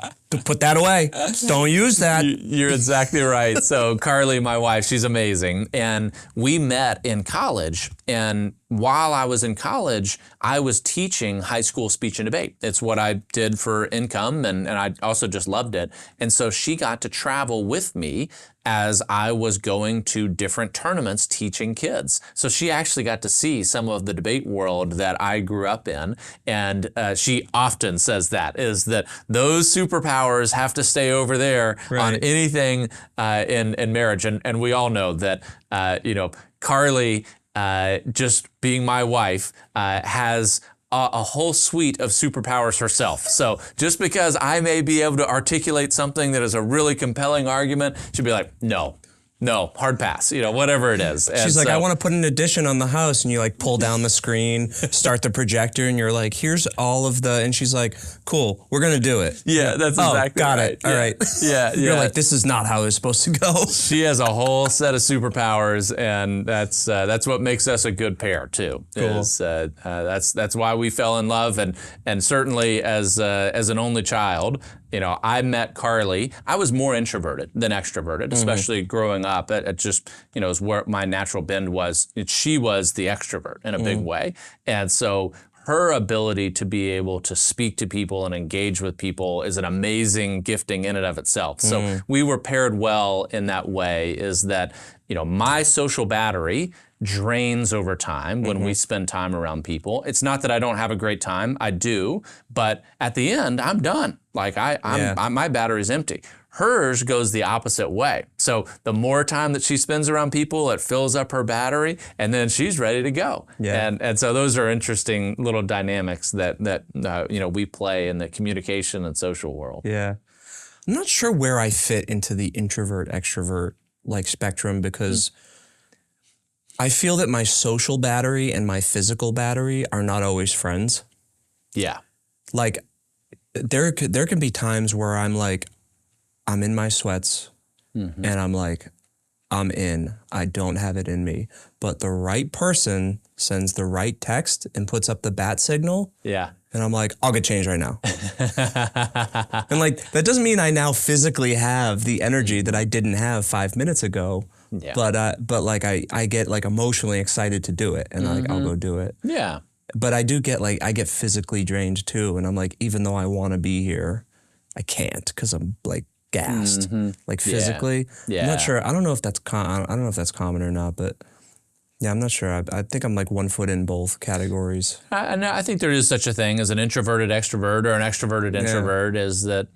put that away. Don't use that. You're exactly right. So Carly, my wife, she's amazing. And we met in college, and while I was in college, I was teaching high school speech and debate. It's what I did for income, and I also just loved it. And so she got to travel with me as I was going to different tournaments teaching kids. So she actually got to see some of the debate world that I grew up in. And she often says that, is that those superpowers have to stay over there on anything in marriage. And we all know that, Carly, just being my wife, has a whole suite of superpowers herself. So just because I may be able to articulate something that is a really compelling argument, she'd be like, no, hard pass, whatever it is. She's like, I want to put an addition on the house. And you like pull down the screen, start the projector, and you're like, here's all of the, and she's like, cool, we're going to do it. Yeah, that's exactly got right. it. All right. Yeah. You're like, this is not how it's supposed to go. She has a whole set of superpowers, and that's what makes us a good pair too. Cool. That's why we fell in love, and certainly as an only child, I met Carly. I was more introverted than extroverted, especially growing up. It just, is where my natural bend was. She was the extrovert in a big way. And so her ability to be able to speak to people and engage with people is an amazing gifting in and of itself. So we were paired well in that way, is that, my social battery drains over time when we spend time around people. It's not that I don't have a great time, I do, but at the end, I'm done. Like my battery's empty. Hers goes the opposite way. So the more time that she spends around people, it fills up her battery, and then she's ready to go. Yeah. And so those are interesting little dynamics that we play in the communication and social world. Yeah. I'm not sure where I fit into the introvert extrovert spectrum, because I feel that my social battery and my physical battery are not always friends. Yeah. Like there can be times where I'm like, I'm in my sweats and I'm like, I'm in. I don't have it in me. But the right person sends the right text and puts up the bat signal. Yeah. And I'm like, I'll get changed right now. And that doesn't mean I now physically have the energy that I didn't have 5 minutes ago. Yeah. But I get emotionally excited to do it, and I'll go do it. Yeah. But I do get I get physically drained too, and I'm like, even though I want to be here, I can't, because I'm gassed, physically. Yeah. I'm not sure. I don't know if that's common or not, but yeah, I'm not sure. I think I'm 1 foot in both categories. I think there is such a thing as an introverted extrovert or an extroverted introvert. Is that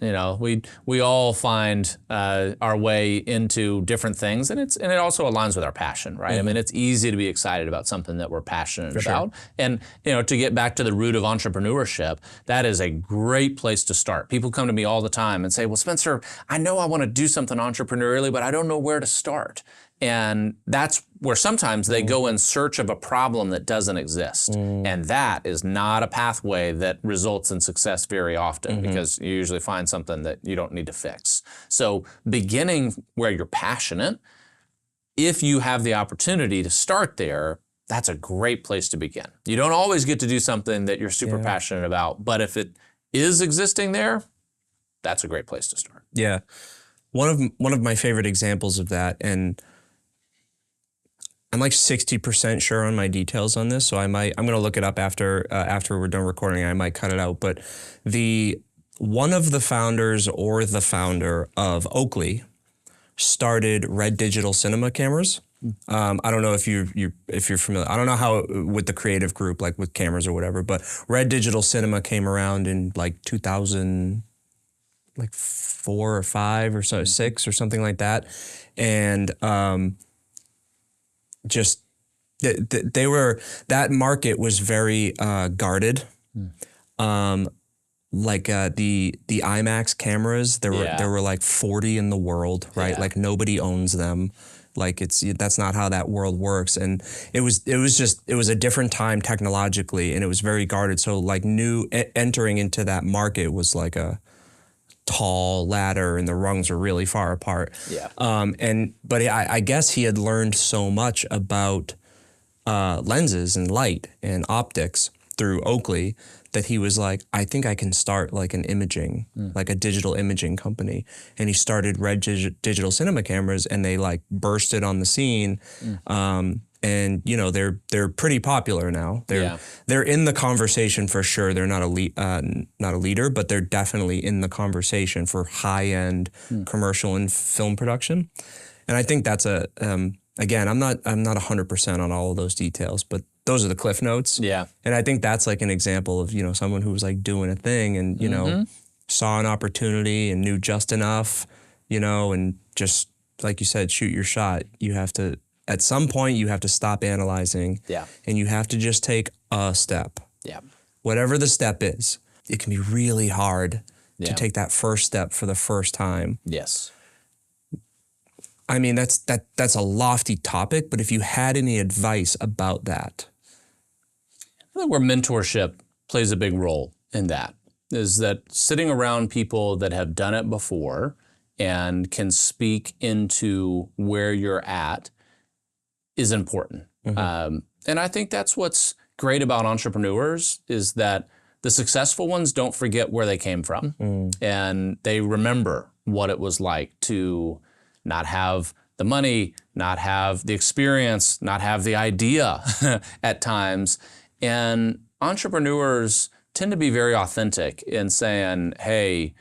we all find our way into different things, and it also aligns with our passion, right? I mean, it's easy to be excited about something that we're passionate about, and to get back to the root of entrepreneurship, that is a great place to start. People come to me all the time and say, "Well, Spencer, I know I want to do something entrepreneurially, but I don't know where to start." And that's where sometimes they go in search of a problem that doesn't exist. And that is not a pathway that results in success very often, because you usually find something that you don't need to fix. So beginning where you're passionate, if you have the opportunity to start there, that's a great place to begin. You don't always get to do something that you're super passionate about, but if it is existing there, that's a great place to start. Yeah. One of my favorite examples of that, and I'm 60% sure on my details on this, so I'm going to look it up after we're done recording. I might cut it out, but one of the founders or the founder of Oakley started Red Digital Cinema cameras. I don't know if you're familiar. I don't know how with the creative group, with cameras or whatever, but Red Digital Cinema came around in 2004 or 5 or so, 6 or something like that, and just they were, that market was very guarded. The IMAX cameras, there were 40 in the world, right? Nobody owns them. That's not how that world works. And it was a different time technologically, and it was very guarded. So entering into that market was a tall ladder, and the rungs were really far apart. Yeah. But I guess he had learned so much about lenses and light and optics through Oakley that he was like, I think I can start an imaging, a digital imaging company. And he started Red Digital Cinema cameras, and they bursted on the scene. and you know they're pretty popular now. They're in the conversation for sure. They're not a leader, but they're definitely in the conversation for high end commercial and film production. And I think that's again, I'm not 100% on all of those details, but those are the cliff notes. Yeah. And I think that's like an example of, you know, someone who was like doing a thing and, you know, saw an opportunity and knew just enough, you know, and just like you said, shoot your shot. You have to, at some point you have to stop analyzing and you have to just take a step. Yeah. Whatever the step is, it can be really hard to take that first step for the first time. Yes. I mean, that's a lofty topic, but if you had any advice about that. I think where mentorship plays a big role in that is that sitting around people that have done it before and can speak into where you're at is important. And I think that's what's great about entrepreneurs is that the successful ones don't forget where they came from and they remember what it was like to not have the money, not have the experience, not have the idea at times. And entrepreneurs tend to be very authentic in saying, hey,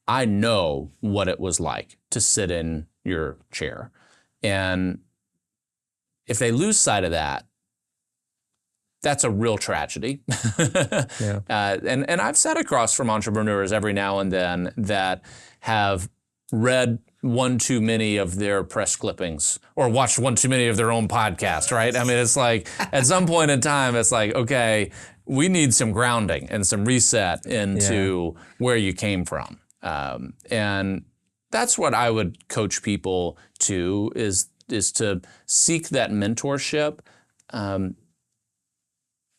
I know what it was like to sit in your chair. And if they lose sight of that, that's a real tragedy. And I've sat across from entrepreneurs every now and then that have read one too many of their press clippings or watched one too many of their own podcasts, right? I mean, it's like at some point in time, it's like, okay, we need some grounding and some reset into where you came from. And that's what I would coach people to is to seek that mentorship.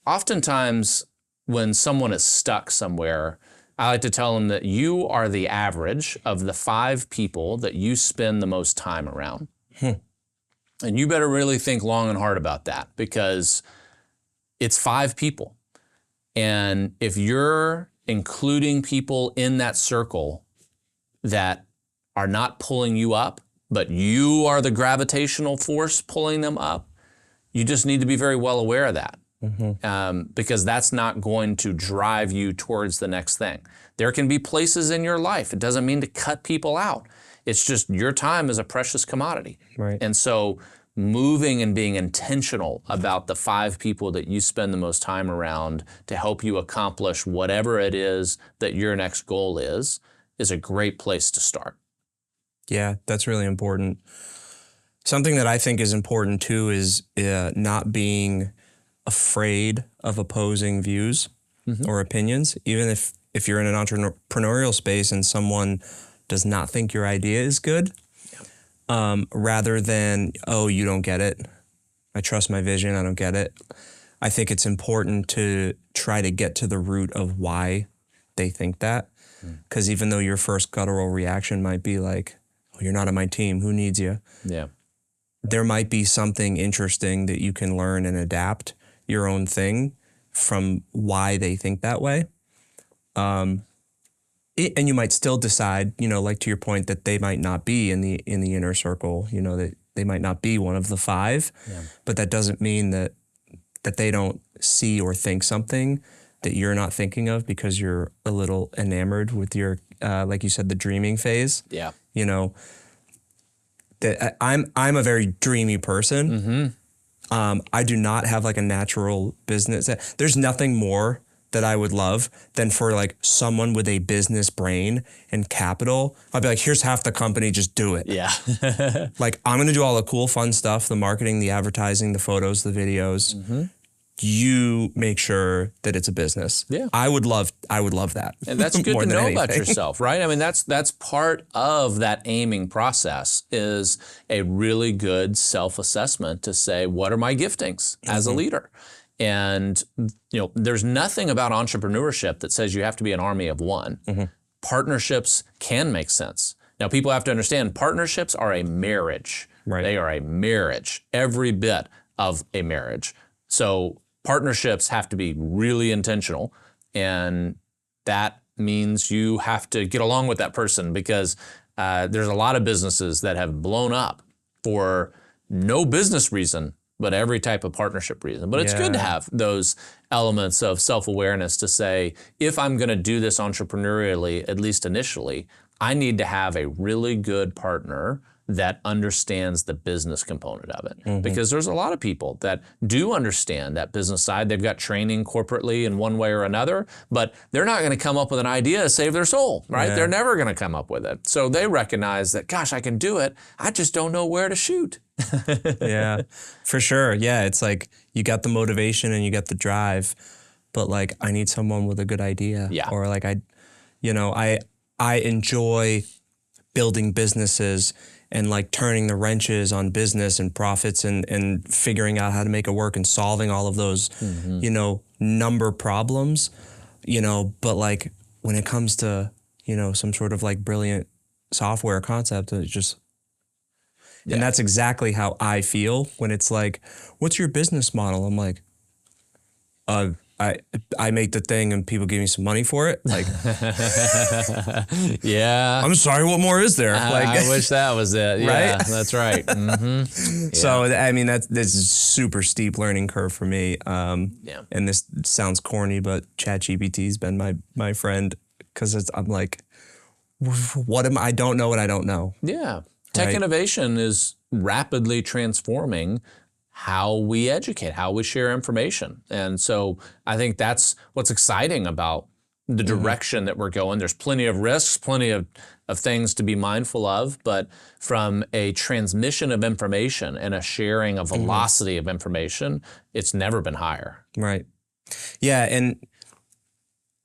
Oftentimes when someone is stuck somewhere, I like to tell them that you are the average of the 5 people that you spend the most time around. And you better really think long and hard about that because it's 5 people. And if you're including people in that circle that are not pulling you up, but you are the gravitational force pulling them up, you just need to be very well aware of that. Because that's not going to drive you towards the next thing. There can be places in your life. It doesn't mean to cut people out. It's just your time is a precious commodity. Right. And so moving and being intentional about the 5 people that you spend the most time around to help you accomplish whatever it is that your next goal is a great place to start. Yeah, that's really important. Something that I think is important too is not being afraid of opposing views or opinions, even if you're in an entrepreneurial space and someone does not think your idea is good, rather than, oh, you don't get it. I trust my vision. I don't get it. I think it's important to try to get to the root of why they think that. Because even though your first guttural reaction might be like, oh, you're not on my team. Who needs you? Yeah. There might be something interesting that you can learn and adapt your own thing from why they think that way. And you might still decide, you know, like to your point, that they might not be in the inner circle, you know, that they might not be one of the 5, but that doesn't mean that they don't see or think something that you're not thinking of because you're a little enamored with your, like you said, the dreaming phase. Yeah. You know, that I'm a very dreamy person. I do not have like a natural business. There's nothing more that I would love than for like someone with a business brain and capital. I'd be like, here's half the company, just do it. Yeah. Like I'm gonna do all the cool, fun stuff, the marketing, the advertising, the photos, the videos. You make sure that it's a business. Yeah. I would love that. And that's good to know about yourself, right? I mean, that's part of that aiming process is a really good self-assessment to say, what are my giftings as a leader? And, you know, there's nothing about entrepreneurship that says you have to be an army of one. Partnerships can make sense. Now, people have to understand partnerships are a marriage. Right. They are a marriage, every bit of a marriage. So partnerships have to be really intentional, and that means you have to get along with that person because there's a lot of businesses that have blown up for no business reason but every type of partnership reason. But it's good to have those elements of self-awareness to say, if I'm going to do this entrepreneurially, at least initially, I need to have a really good partner that understands the business component of it. Because there's a lot of people that do understand that business side. They've got training corporately in one way or another, but they're not going to come up with an idea to save their soul, right? They're never going to come up with it. So they recognize that, gosh, I can do it. I just don't know where to shoot. Yeah, for sure. Yeah, it's like you got the motivation and you got the drive, but like I need someone with a good idea. Yeah. Or like I enjoy building businesses and like turning the wrenches on business and profits and figuring out how to make it work and solving all of those, number problems, but like when it comes to, some sort of like brilliant software concept, it's just, and that's exactly how I feel when it's like, what's your business model? I'm like, I make the thing and people give me some money for it. Like, yeah. I'm sorry, what more is there? Like, I wish that was it. Yeah, right? That's right. Yeah. So, I mean, this is a super steep learning curve for me. And this sounds corny, but ChatGPT's been my friend because I'm like, I don't know what I don't know. Yeah. Tech innovation is rapidly transforming how we educate, how we share information. And so I think that's what's exciting about the direction that we're going. There's plenty of risks, plenty of things to be mindful of, but from a transmission of information and a sharing, a velocity of information, it's never been higher. Right. Yeah, and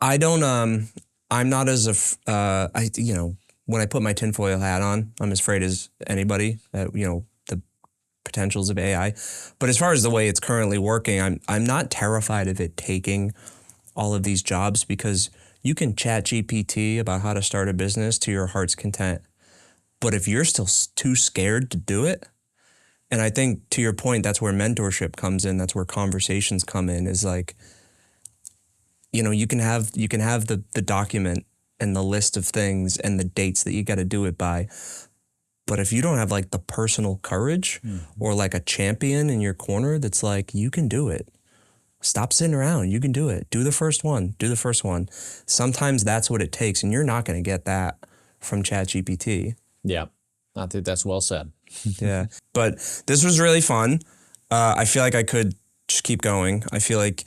I don't, I'm not as, when I put my tinfoil hat on, I'm as afraid as anybody that, the potentials of AI. But as far as the way it's currently working, I'm not terrified of it taking all of these jobs because you can chat GPT about how to start a business to your heart's content. But if you're still too scared to do it, and I think to your point, that's where mentorship comes in, that's where conversations come in, is like, you can have the document and the list of things and the dates that you got to do it by. But if you don't have like the personal courage or like a champion in your corner that's like, you can do it. Stop sitting around. You can do it. Do the first one. Do the first one. Sometimes that's what it takes. And you're not going to get that from ChatGPT. Yeah. I think that's well said. Yeah. But this was really fun. I feel like I could just keep going. I feel like,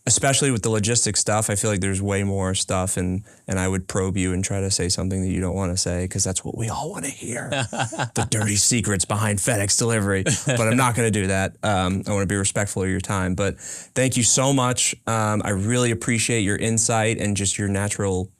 especially with the logistics stuff, I feel like there's way more stuff and I would probe you and try to say something that you don't want to say because that's what we all want to hear. The dirty secrets behind FedEx delivery. But I'm not going to do that. I want to be respectful of your time. But thank you so much. I really appreciate your insight and just your natural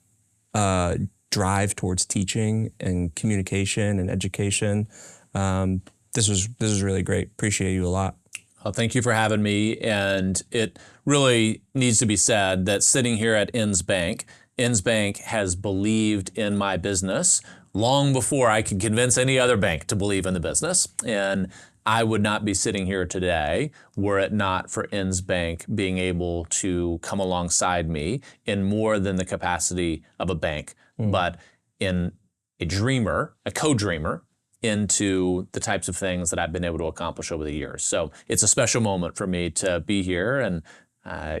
drive towards teaching and communication and education. This was really great. Appreciate you a lot. Well, thank you for having me. And it really needs to be said that sitting here at Inns Bank has believed in my business long before I could convince any other bank to believe in the business. And I would not be sitting here today were it not for Inns Bank being able to come alongside me in more than the capacity of a bank, but in a dreamer, a co-dreamer, into the types of things that I've been able to accomplish over the years. So it's a special moment for me to be here and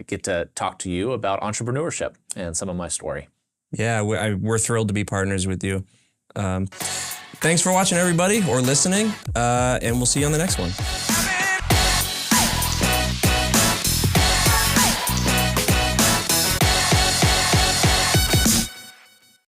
get to talk to you about entrepreneurship and some of my story. Yeah, we're thrilled to be partners with you. Thanks for watching, everybody, or listening, and we'll see you on the next one.